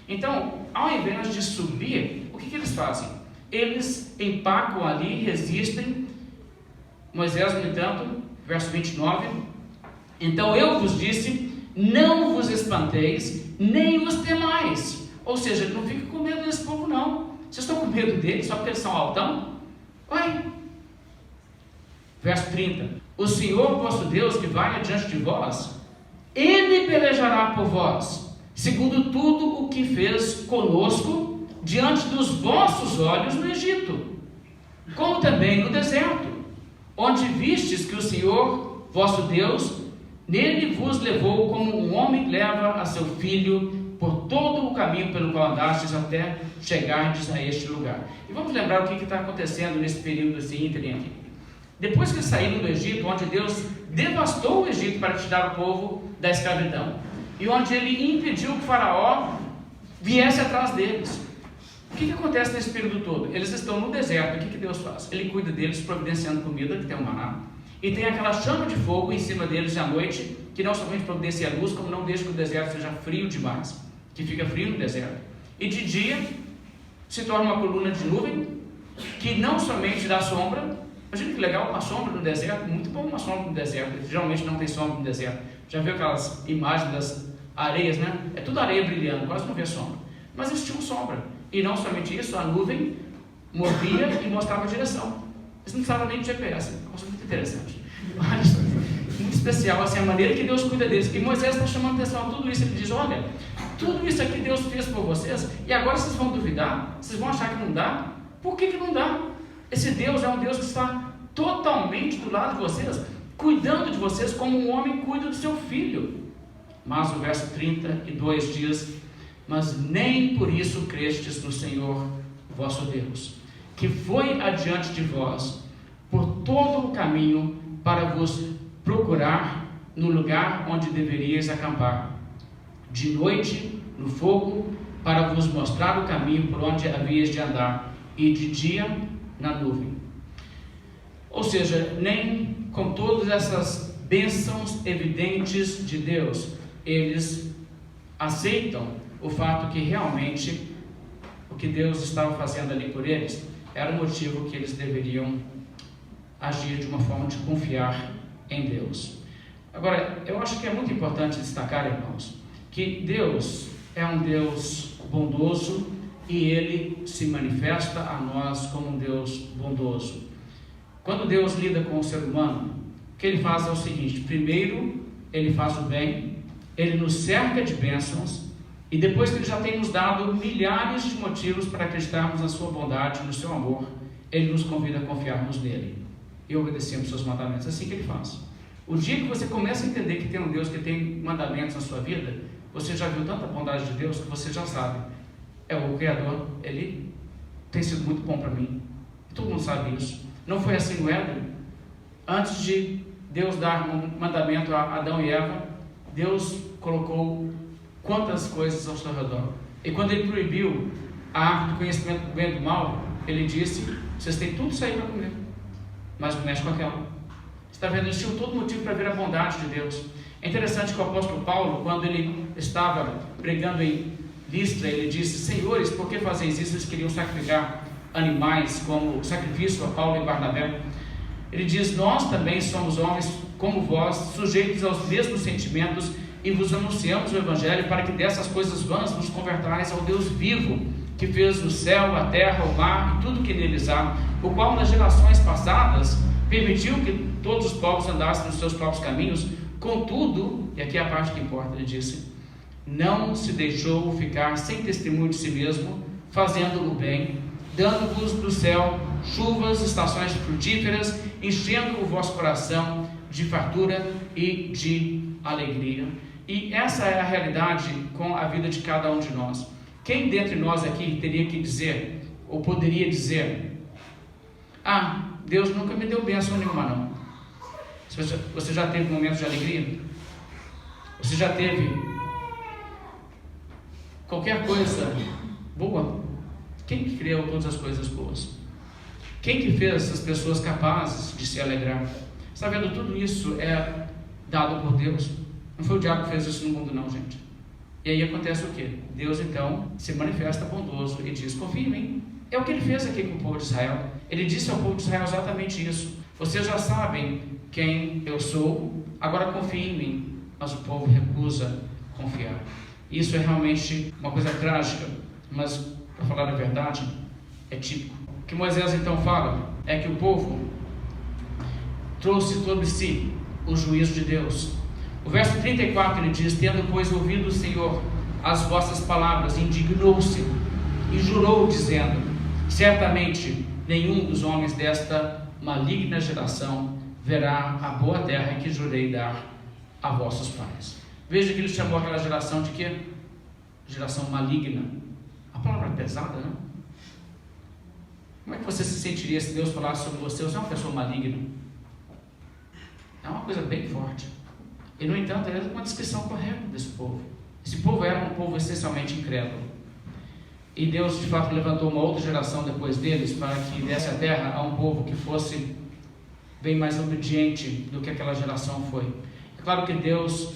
Então, ao invés de subir, o que eles fazem? Eles empacam ali, resistem. Moisés, no entanto, verso 29, então eu vos disse, não vos espanteis, nem vos temais. Ou seja, não fiquem com medo desse povo, não. Vocês estão com medo deles só porque eles são altão? Ué. Verso 30, o Senhor vosso Deus que vai adiante de vós, Ele pelejará por vós, segundo tudo o que fez conosco, diante dos vossos olhos no Egito, como também no deserto, onde vistes que o Senhor vosso Deus, nele vos levou como um homem leva a seu filho, por todo o caminho pelo qual andastes até chegardes a este lugar. E vamos lembrar o que está acontecendo nesse período assim, aqui. Depois que saíram do Egito, onde Deus devastou o Egito para tirar o povo da escravidão, e onde Ele impediu que o Faraó viesse atrás deles. O que acontece nesse período todo? Eles estão no deserto. O que Deus faz? Ele cuida deles providenciando comida, que tem um maná, e tem aquela chama de fogo em cima deles à noite, que não somente providencia a luz, como não deixa que o deserto seja frio demais, que fica frio no deserto. E de dia se torna uma coluna de nuvem, que não somente dá sombra. Imagina que legal uma sombra no deserto, muito bom uma sombra no deserto. Geralmente não tem sombra no deserto. Já viu aquelas imagens das areias, né? É tudo areia brilhando, quase não vê sombra. Mas eles tinham sombra. E não somente isso, a nuvem movia e mostrava a direção. Eles não precisavam nem de GPS. Nossa, muito interessante. Mas, muito especial assim, a maneira que Deus cuida deles. E Moisés está chamando atenção a tudo isso. Ele diz: olha, tudo isso aqui Deus fez por vocês, e agora vocês vão duvidar? Vocês vão achar que não dá? Por que não dá? Esse Deus é um Deus que está totalmente do lado de vocês, cuidando de vocês como um homem cuida do seu filho. Mas o verso 32 diz: mas nem por isso crestes no Senhor vosso Deus, que foi adiante de vós por todo o caminho para vos procurar no lugar onde deveríeis acampar, de noite no fogo, para vos mostrar o caminho por onde havíeis de andar, e de dia na nuvem. Ou seja, nem com todas essas bênçãos evidentes de Deus, eles aceitam o fato que realmente o que Deus estava fazendo ali por eles era o motivo que eles deveriam agir de uma forma de confiar em Deus. Agora, eu acho que é muito importante destacar, irmãos, que Deus é um Deus bondoso e Ele se manifesta a nós como um Deus bondoso. Quando Deus lida com o ser humano, o que Ele faz é o seguinte: primeiro, Ele faz o bem, Ele nos cerca de bênçãos, e depois que Ele já tem nos dado milhares de motivos para acreditarmos na Sua bondade, no Seu amor, Ele nos convida a confiarmos nele e obedecermos Seus mandamentos. É assim que Ele faz. O dia que você começa a entender que tem um Deus que tem mandamentos na sua vida, você já viu tanta bondade de Deus que você já sabe: é o Criador, Ele tem sido muito bom para mim. Todo mundo sabe isso. Não foi assim no Éden? Antes de Deus dar um mandamento a Adão e Eva, Deus colocou quantas coisas ao seu redor. E quando Ele proibiu a árvore do conhecimento do bem e do mal, Ele disse: vocês têm tudo isso aí para comer, mas não mexe com aquela. Você está vendo? Eles tinham todo motivo para ver a bondade de Deus. É interessante que o apóstolo Paulo, quando ele estava pregando em Listra, ele disse: senhores, por que fazeis isso? Eles queriam sacrificar animais como sacrifício a Paulo e Barnabé. Ele diz: nós também somos homens como vós, sujeitos aos mesmos sentimentos, e vos anunciamos o Evangelho para que dessas coisas vãs vos convertais ao Deus vivo, que fez o céu, a terra, o mar e tudo que neles há, o qual nas gerações passadas permitiu que todos os povos andassem nos seus próprios caminhos. Contudo, e aqui é a parte que importa, ele disse: não se deixou ficar sem testemunho de si mesmo, fazendo o bem, dando-vos do céu chuvas, estações frutíferas, enchendo o vosso coração de fartura e de alegria. E essa é a realidade com a vida de cada um de nós. Quem dentre nós aqui teria que dizer, ou poderia dizer: Deus nunca me deu bênção nenhuma, não. Você já teve momentos de alegria? Você já teve qualquer coisa boa? Quem que criou todas as coisas boas? Quem que fez essas pessoas capazes de se alegrar? Está vendo? Tudo isso é dado por Deus. Não foi o diabo que fez isso no mundo, não, gente. E aí acontece o quê? Deus então se manifesta bondoso e diz: confia em mim. É o que ele fez aqui com o povo de Israel. Ele disse ao povo de Israel exatamente isso: vocês já sabem quem eu sou, agora confiem em mim. Mas o povo recusa confiar. Isso é realmente uma coisa trágica, mas, para falar a verdade, é típico. O que Moisés então fala é que o povo trouxe sobre si o juízo de Deus. O verso 34 ele diz: tendo pois ouvido o Senhor as vossas palavras, indignou-se e jurou dizendo: certamente nenhum dos homens desta maligna geração verá a boa terra que jurei dar a vossos pais. Veja que ele chamou aquela geração de quê? Geração maligna. A palavra é pesada, não? Como é que você se sentiria se Deus falasse sobre você: você é uma pessoa maligna? É uma coisa bem forte. E no entanto, é uma descrição correta desse povo. Esse povo era um povo essencialmente incrédulo. E Deus de fato levantou uma outra geração depois deles para que desse a terra a um povo que fosse bem mais obediente do que aquela geração foi. É claro que Deus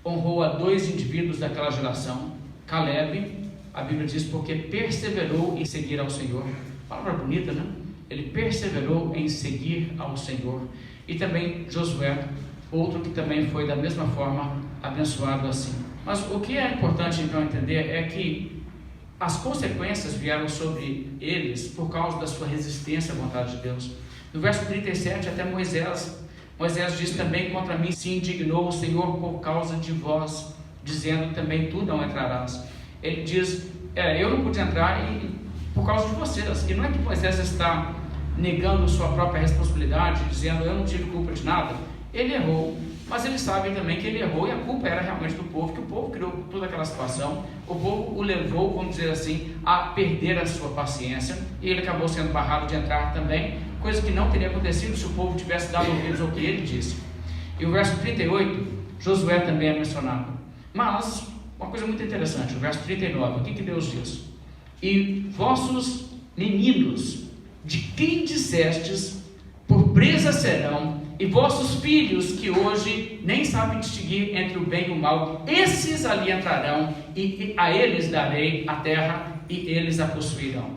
honrou a 2 indivíduos daquela geração. Caleb, a Bíblia diz, porque perseverou em seguir ao Senhor. Palavra bonita, né? Ele perseverou em seguir ao Senhor. E também Josué, outro que também foi da mesma forma abençoado assim. Mas o que é importante então entender é que as consequências vieram sobre eles por causa da sua resistência à vontade de Deus. No verso 37 até Moisés diz: também contra mim se indignou o Senhor por causa de vós, dizendo: também tu não entrarás. Ele diz: eu não pude entrar por causa de vocês. E não é que Moisés está negando sua própria responsabilidade, dizendo: eu não tive culpa de nada. Ele errou, mas eles sabem também que ele errou e a culpa era realmente do povo, que o povo criou toda aquela situação. O povo o levou, vamos dizer assim, a perder a sua paciência, e ele acabou sendo barrado de entrar também, coisa que não teria acontecido se o povo tivesse dado ouvidos ao que ele disse. E o verso 38, Josué também é mencionado. Mas, uma coisa muito interessante, o verso 39, o que Deus diz? E vossos meninos, de quem dissestes, por presa serão, e vossos filhos, que hoje nem sabem distinguir entre o bem e o mal, esses ali entrarão, e a eles darei a terra, e eles a possuirão.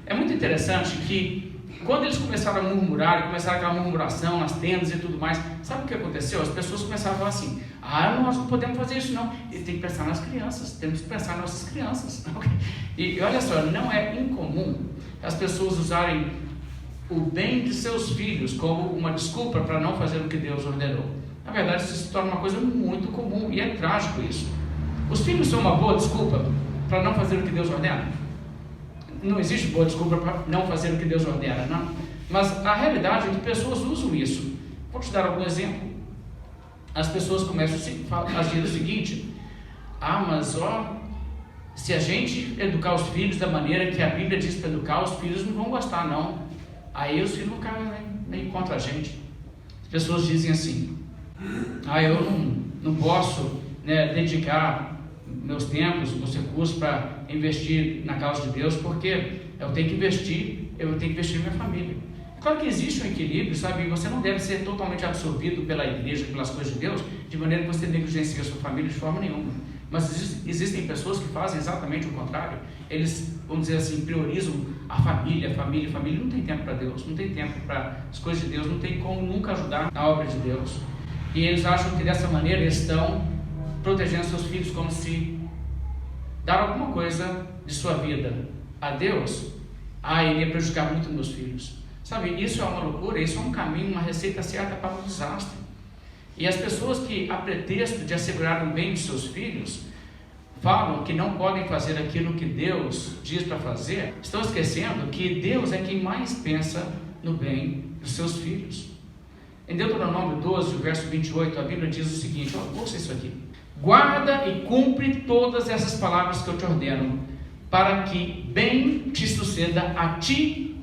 É muito interessante que, quando eles começaram a murmurar, começaram aquela murmuração nas tendas e tudo mais, sabe o que aconteceu? As pessoas começaram a falar assim: nós não podemos fazer isso não, e tem que pensar nas crianças, temos que pensar nas nossas crianças. E olha só, não é incomum as pessoas usarem o bem de seus filhos como uma desculpa para não fazer o que Deus ordenou. Na verdade, isso se torna uma coisa muito comum, e é trágico isso. Os filhos são uma boa desculpa para não fazer o que Deus ordena? Não existe boa desculpa para não fazer o que Deus ordena, não. Mas a realidade é que pessoas usam isso. Vou te dar algum exemplo. As pessoas começam a dizer o seguinte: mas se a gente educar os filhos da maneira que a Bíblia diz para educar, os filhos não vão gostar, não. Aí os filhos não caem nem contra a gente. As pessoas dizem assim: eu não posso dedicar meus tempos, meus recursos para investir na causa de Deus, porque eu tenho que investir em minha família. Claro que existe um equilíbrio, sabe? Você não deve ser totalmente absorvido pela igreja, pelas coisas de Deus, de maneira que você negligencie a sua família de forma nenhuma. Mas existem pessoas que fazem exatamente o contrário. Eles, vamos dizer assim, priorizam a família. Não tem tempo para Deus, não tem tempo para as coisas de Deus, não tem como nunca ajudar na obra de Deus. E eles acham que dessa maneira eles estão protegendo seus filhos, como se dar alguma coisa de sua vida a Deus, iria prejudicar muito meus filhos. Sabe, isso é uma loucura, isso é um caminho, uma receita certa para o desastre. E as pessoas que, a pretexto de assegurar o bem de seus filhos, falam que não podem fazer aquilo que Deus diz para fazer, estão esquecendo que Deus é quem mais pensa no bem dos seus filhos. Em Deuteronômio 12, verso 28, a Bíblia diz o seguinte: ouça isso aqui: guarda e cumpre todas essas palavras que eu te ordeno, para que bem te suceda a ti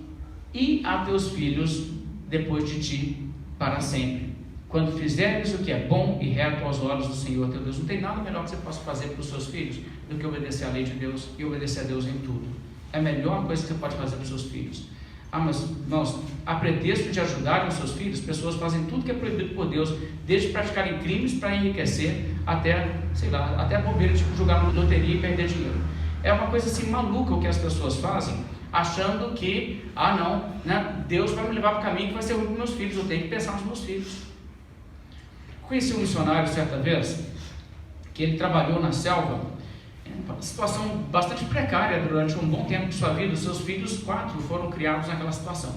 e a teus filhos depois de ti para sempre. Quando fizeres o que é bom e reto aos olhos do Senhor teu Deus. Não tem nada melhor que você possa fazer para os seus filhos do que obedecer à lei de Deus e obedecer a Deus em tudo. É a melhor coisa que você pode fazer para os seus filhos. Mas, irmãos, a pretexto de ajudar os seus filhos, pessoas fazem tudo que é proibido por Deus, desde praticarem crimes para enriquecer, até, sei lá, até a bobeira de jogar na loteria e perder dinheiro. É uma coisa assim maluca o que as pessoas fazem, achando que, Deus vai me levar para o caminho que vai ser ruim para os meus filhos, eu tenho que pensar nos meus filhos. Conheci um missionário certa vez, que ele trabalhou na selva, uma situação bastante precária durante um bom tempo de sua vida. Seus filhos, 4, foram criados naquela situação.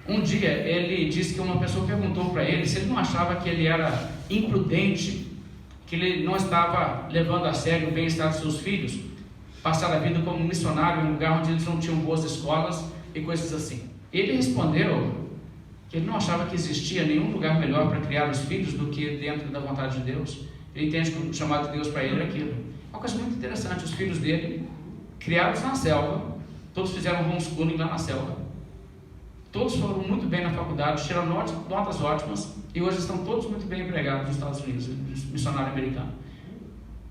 Um dia ele disse que uma pessoa perguntou para ele se ele não achava que ele era imprudente, que ele não estava levando a sério o bem-estar dos seus filhos, passar a vida como missionário em um lugar onde eles não tinham boas escolas e coisas assim. Ele respondeu que ele não achava que existia nenhum lugar melhor para criar os filhos do que dentro da vontade de Deus. Ele entende que o chamado de Deus para ele é aquilo. Uma coisa muito interessante, os filhos dele, criados na selva, todos fizeram homeschooling lá na selva, todos foram muito bem na faculdade, tiraram notas ótimas, e hoje estão todos muito bem empregados nos Estados Unidos, missionário americano.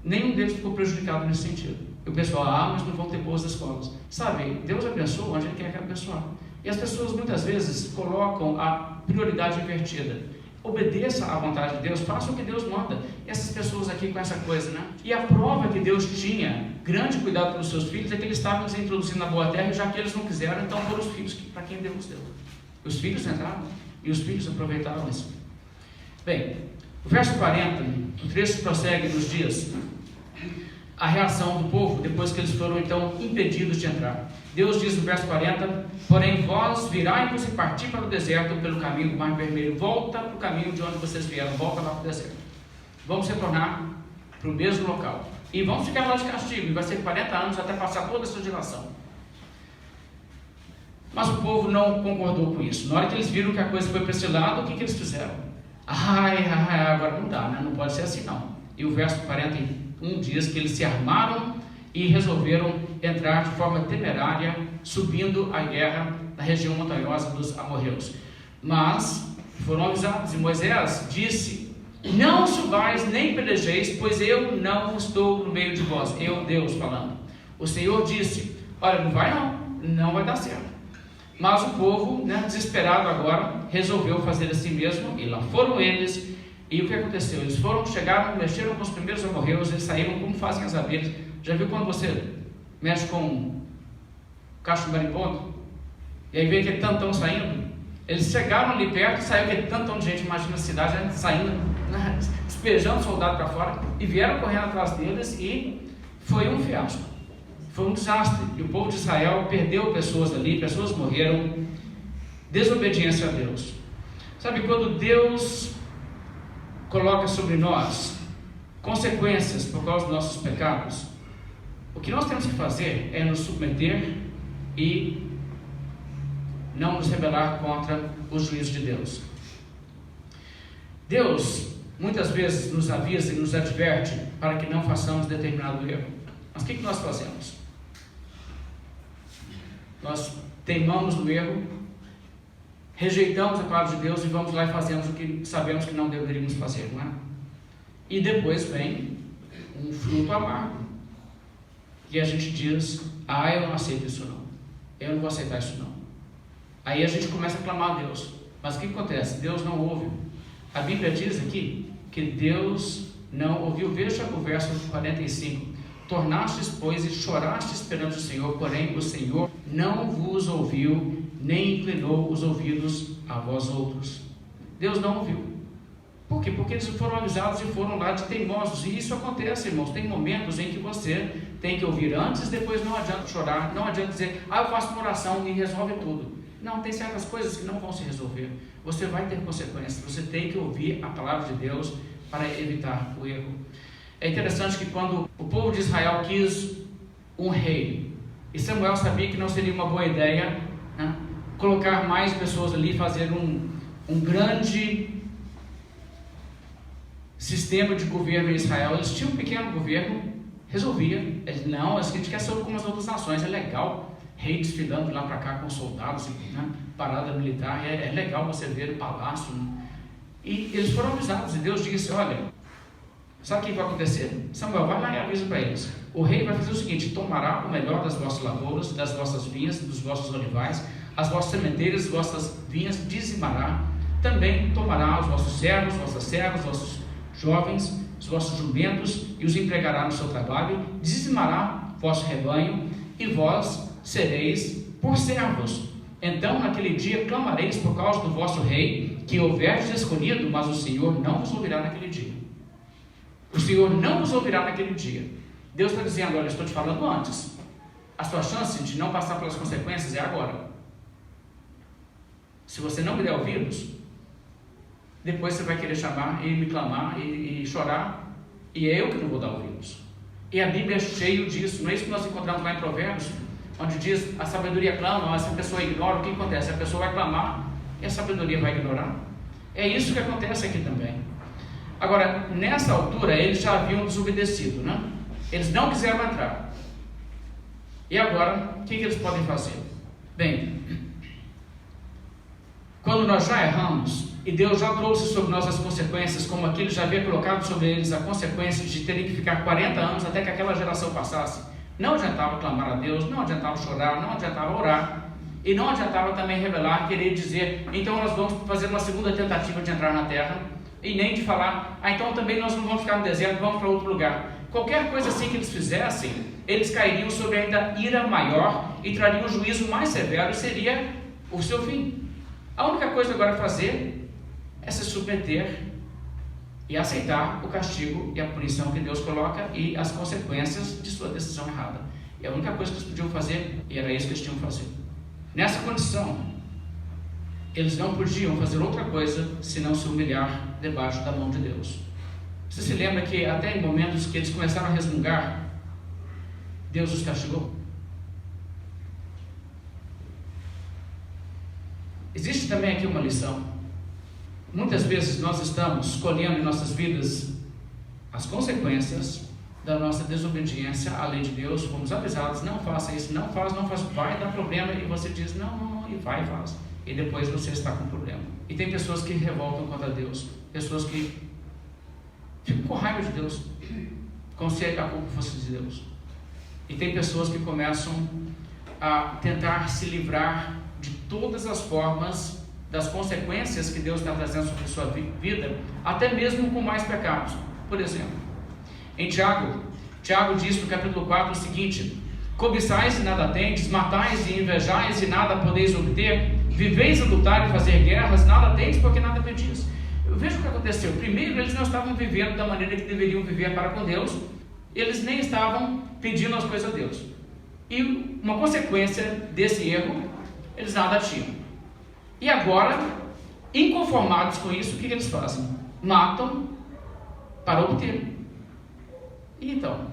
Nenhum deles ficou prejudicado nesse sentido. E o pessoal, mas não vão ter boas escolas. Sabe, Deus abençoa onde Ele quer abençoar. E as pessoas muitas vezes colocam a prioridade invertida. Obedeça à vontade de Deus, faça o que Deus manda. E essas pessoas aqui com essa coisa, E a prova que Deus tinha grande cuidado pelos seus filhos é que Ele estava os introduzindo na boa terra, e já que eles não quiseram, então foram os filhos para quem Deus deu. Os filhos entraram e os filhos aproveitaram isso. Bem, o verso 40, o trecho prossegue nos dias a reação do povo depois que eles foram então impedidos de entrar. Deus diz no verso 40: porém vós virai-vos e parti para o deserto pelo caminho do Mar Vermelho. Volta para o caminho de onde vocês vieram, volta lá para o deserto. Vamos retornar para o mesmo local. E vamos ficar lá de castigo, e vai ser 40 anos até passar toda essa geração. Mas o povo não concordou com isso. Na hora que eles viram que a coisa foi para esse lado, o que eles fizeram? Agora não dá, não pode ser assim não. E o verso 41 diz que eles se armaram e resolveram entrar de forma temerária, subindo a guerra na região montanhosa dos amorreus. Mas foram avisados, e Moisés disse: não subais nem pelejeis, pois eu não estou no meio de vós. Eu, Deus, falando. O Senhor disse: olha, não vai dar certo. Mas o povo, desesperado agora, resolveu fazer assim mesmo, e lá foram eles. E o que aconteceu? Eles chegaram, mexeram com os primeiros amorreus, eles saíram como fazem as abelhas. Já viu quando você mexe com cacho de marimbondo? E aí vê aquele tantão saindo? Eles chegaram ali perto e saiu aquele tantão de gente, imagina a cidade, saindo, despejando o soldado para fora, e vieram correndo atrás deles, e foi um fiasco. Foi um desastre. E o povo de Israel perdeu pessoas ali, pessoas morreram. Desobediência a Deus. Sabe, quando Deus coloca sobre nós consequências por causa dos nossos pecados, o que nós temos que fazer é nos submeter e não nos rebelar contra os juízos de Deus. Deus muitas vezes nos avisa e nos adverte para que não façamos determinado erro. Mas o que nós fazemos? Nós teimamos no erro, rejeitamos a palavra de Deus e vamos lá e fazemos o que sabemos que não deveríamos fazer, não é? E depois vem um fruto amargo, e a gente diz: eu não aceito isso não, eu não vou aceitar isso não. Aí a gente começa a clamar a Deus, mas o que acontece? Deus não ouve. A Bíblia diz aqui que Deus não ouviu. Veja o verso 45: tornastes, pois, e chorastes perante o Senhor, porém o Senhor não vos ouviu, nem inclinou os ouvidos a vós outros. Deus não ouviu. Por quê? Porque eles foram avisados e foram lá de teimosos. E isso acontece, irmãos. Tem momentos em que você tem que ouvir antes, depois não adianta chorar, não adianta dizer: eu faço uma oração e resolve tudo. Não, tem certas coisas que não vão se resolver. Você vai ter consequências. Você tem que ouvir a palavra de Deus para evitar o erro. É interessante que quando o povo de Israel quis um rei, e Samuel sabia que não seria uma boa ideia, colocar mais pessoas ali, fazer um grande sistema de governo em Israel. Eles tinham um pequeno governo, resolvia. Eles, não, a gente quer ser como as outras nações, é legal. rei desfilando lá para cá com soldados, né? Parada militar, é legal você ver o palácio, né? E eles foram avisados, e Deus disse: olha, sabe o que vai acontecer? Samuel, vai lá e avisa para eles. O rei vai fazer o seguinte: tomará o melhor das vossas lavouras, das vossas vinhas, dos vossos olivais, as vossas sementeiras, as vossas vinhas, dizimará. Também tomará os vossos servos, vossas servas, vossos jovens, os vossos jumentos, e os empregará no seu trabalho, dizimará vosso rebanho, e vós sereis por servos. Então naquele dia clamareis por causa do vosso rei, que houverdes escolhido, mas o Senhor não vos ouvirá naquele dia. O Senhor não vos ouvirá naquele dia. Deus está dizendo: olha, eu estou te falando antes. A sua chance de não passar pelas consequências é agora. Se você não me der ouvidos, depois você vai querer chamar e me clamar e chorar, e é eu que não vou dar ouvidos. E a Bíblia é cheio disso. Não é isso que nós encontramos lá em Provérbios, onde diz: a sabedoria clama, mas se a pessoa ignora, o que acontece? A pessoa vai clamar e a sabedoria vai ignorar. É isso que acontece aqui também. Agora, nessa altura, eles já haviam desobedecido, né? Eles não quiseram entrar. E agora, o que eles podem fazer? Bem, quando nós já erramos, e Deus já trouxe sobre nós as consequências, como aqui Ele já havia colocado sobre eles a consequência de terem que ficar 40 anos até que aquela geração passasse, não adiantava clamar a Deus, não adiantava chorar, não adiantava orar, e não adiantava também revelar, querer dizer: então nós vamos fazer uma segunda tentativa de entrar na terra, e nem de falar: então também nós não vamos ficar no deserto, vamos para outro lugar. Qualquer coisa assim que eles fizessem, eles cairiam sobre ainda ira maior e trariam um juízo mais severo, e seria o seu fim. A única coisa agora a fazer é se submeter e aceitar o castigo e a punição que Deus coloca e as consequências de sua decisão errada. É a única coisa que eles podiam fazer, e era isso que eles tinham que fazer. Nessa condição, eles não podiam fazer outra coisa senão se humilhar debaixo da mão de Deus. Você se lembra que até em momentos que eles começaram a resmungar, Deus os castigou? Existe também aqui uma lição. Muitas vezes nós estamos colhendo em nossas vidas as consequências da nossa desobediência à lei de Deus. Fomos avisados: não faça isso, não faz, vai dar problema, e você diz: não, e vai e faz, e depois você está com problema. E tem pessoas que revoltam contra Deus, pessoas que ficam com raiva de Deus, como se a culpa fosse de Deus. E tem pessoas que começam a tentar se livrar de todas as formas das consequências que Deus está trazendo sobre a sua vida, até mesmo com mais pecados. Por exemplo, em Tiago diz no capítulo 4 o seguinte: cobiçais e nada tendes, matais e invejais e nada podeis obter, viveis a lutar e fazer guerras, nada tendes porque nada pedis. Veja o que aconteceu. Primeiro, eles não estavam vivendo da maneira que deveriam viver para com Deus, eles nem estavam pedindo as coisas a Deus, e uma consequência desse erro, eles nada tinham. E agora, inconformados com isso, o que eles fazem? Matam para obter. E então,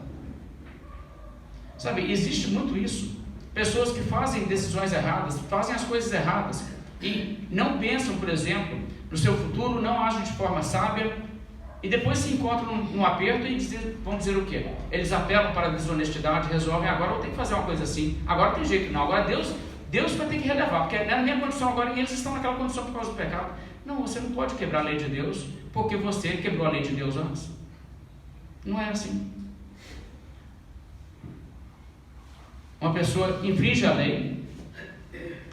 sabe, existe muito isso. Pessoas que fazem decisões erradas, fazem as coisas erradas e não pensam, por exemplo, no seu futuro, não agem de forma sábia, e depois se encontram num aperto e vão dizer o quê? Eles apelam para a desonestidade, resolvem: agora eu tenho que fazer uma coisa assim, agora tem jeito não, agora Deus vai ter que relevar, porque é na minha condição agora, e eles estão naquela condição por causa do pecado. Não, você não pode quebrar a lei de Deus, porque você quebrou a lei de Deus antes. Não é assim. Uma pessoa infringe a lei,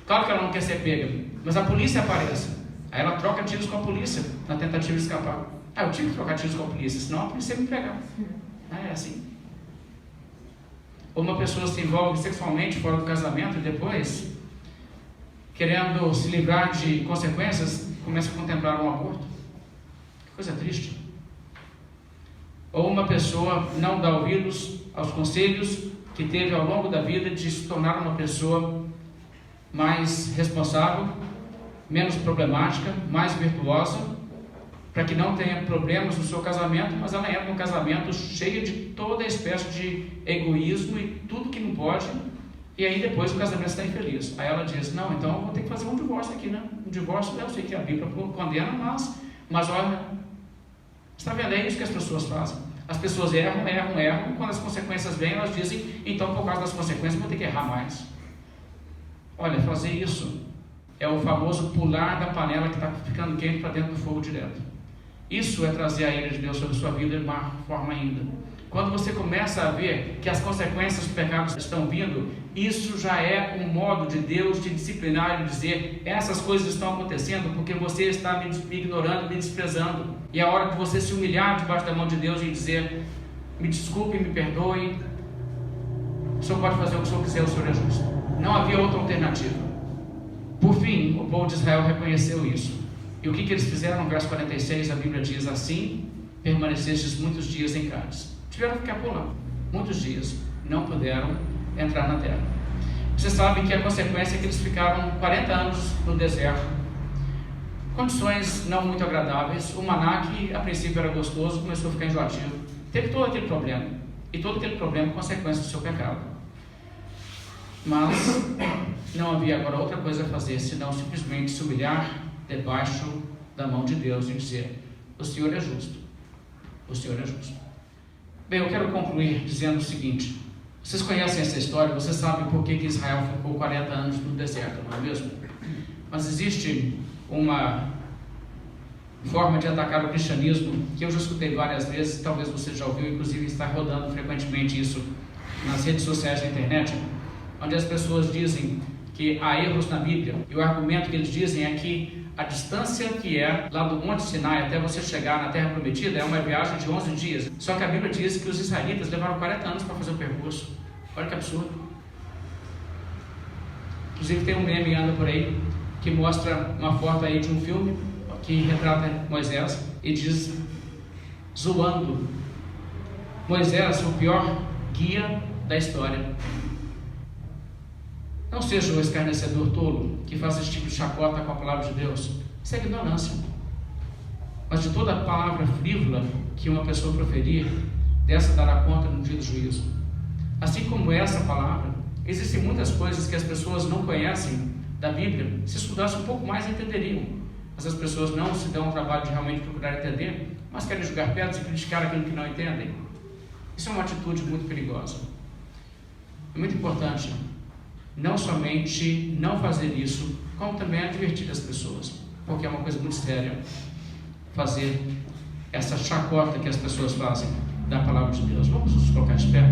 claro que ela não quer ser pega, mas a polícia aparece, aí ela troca tiros com a polícia, na tentativa de escapar. Eu tive que trocar tiros com a polícia, senão a polícia ia me pegar. É assim. Ou uma pessoa se envolve sexualmente fora do casamento e depois, querendo se livrar de consequências, começa a contemplar um aborto. Que coisa triste. Ou uma pessoa não dá ouvidos aos conselhos que teve ao longo da vida de se tornar uma pessoa mais responsável, menos problemática, mais virtuosa, para que não tenha problemas no seu casamento, mas ela entra num casamento cheio de toda espécie de egoísmo e tudo que não pode, e aí depois o casamento está infeliz. Aí ela diz: não, então eu vou ter que fazer um divórcio aqui, né? Um divórcio, eu sei que a Bíblia condena, mas olha, está vendo? É isso que as pessoas fazem. As pessoas erram, quando as consequências vêm, elas dizem: então por causa das consequências eu vou ter que errar mais. Olha, fazer isso é o famoso pular da panela que está ficando quente para dentro do fogo direto. Isso é trazer a ira de Deus sobre a sua vida de uma forma ainda. Quando você começa a ver que as consequências dos pecados estão vindo, isso já é um modo de Deus te disciplinar e dizer: essas coisas estão acontecendo porque você está me ignorando, me desprezando. E é hora de você se humilhar debaixo da mão de Deus e dizer: me desculpe, me perdoe, o Senhor pode fazer o que o Senhor quiser, o Senhor é justo. Não havia outra alternativa. Por fim, o povo de Israel reconheceu isso. E o que eles fizeram? No verso 46, a Bíblia diz: assim permanecestes muitos dias em Cádiz. Tiveram que ficar por lá muitos dias, não puderam entrar na terra. Vocês sabem que a consequência é que eles ficaram 40 anos no deserto, condições não muito agradáveis. O maná, que a princípio era gostoso, começou a ficar enjoativo. Teve todo aquele problema, e todo aquele problema consequência do seu pecado. Mas não havia agora outra coisa a fazer senão simplesmente se humilhar debaixo da mão de Deus e dizer: o Senhor é justo, o Senhor é justo. Bem, eu quero concluir dizendo o seguinte: vocês conhecem essa história, vocês sabem por que Israel ficou 40 anos no deserto, não é mesmo? Mas existe uma forma de atacar o cristianismo que eu já escutei várias vezes, talvez você já ouviu, inclusive está rodando frequentemente isso nas redes sociais da internet, onde as pessoas dizem que há erros na Bíblia, e o argumento que eles dizem é que a distância que é lá do Monte Sinai até você chegar na Terra Prometida é uma viagem de 11 dias. Só que a Bíblia diz que os israelitas levaram 40 anos para fazer o percurso. Olha que absurdo. Inclusive tem um meme anda por aí que mostra uma foto aí de um filme que retrata Moisés e diz, zoando: Moisés, o pior guia da história. Não seja o escarnecedor tolo que faz esse tipo de chacota com a palavra de Deus. Isso é ignorância. Mas de toda palavra frívola que uma pessoa proferir, dessa dará conta no dia do juízo. Assim como essa palavra, existem muitas coisas que as pessoas não conhecem da Bíblia. Se estudassem um pouco mais, entenderiam. Mas as pessoas não se dão o trabalho de realmente procurar entender, mas querem jogar pedras e criticar aquilo que não entendem. Isso é uma atitude muito perigosa. É muito importante não somente não fazer isso, como também advertir as pessoas, porque é uma coisa muito séria fazer essa chacota que as pessoas fazem da palavra de Deus. Vamos nos colocar de pé.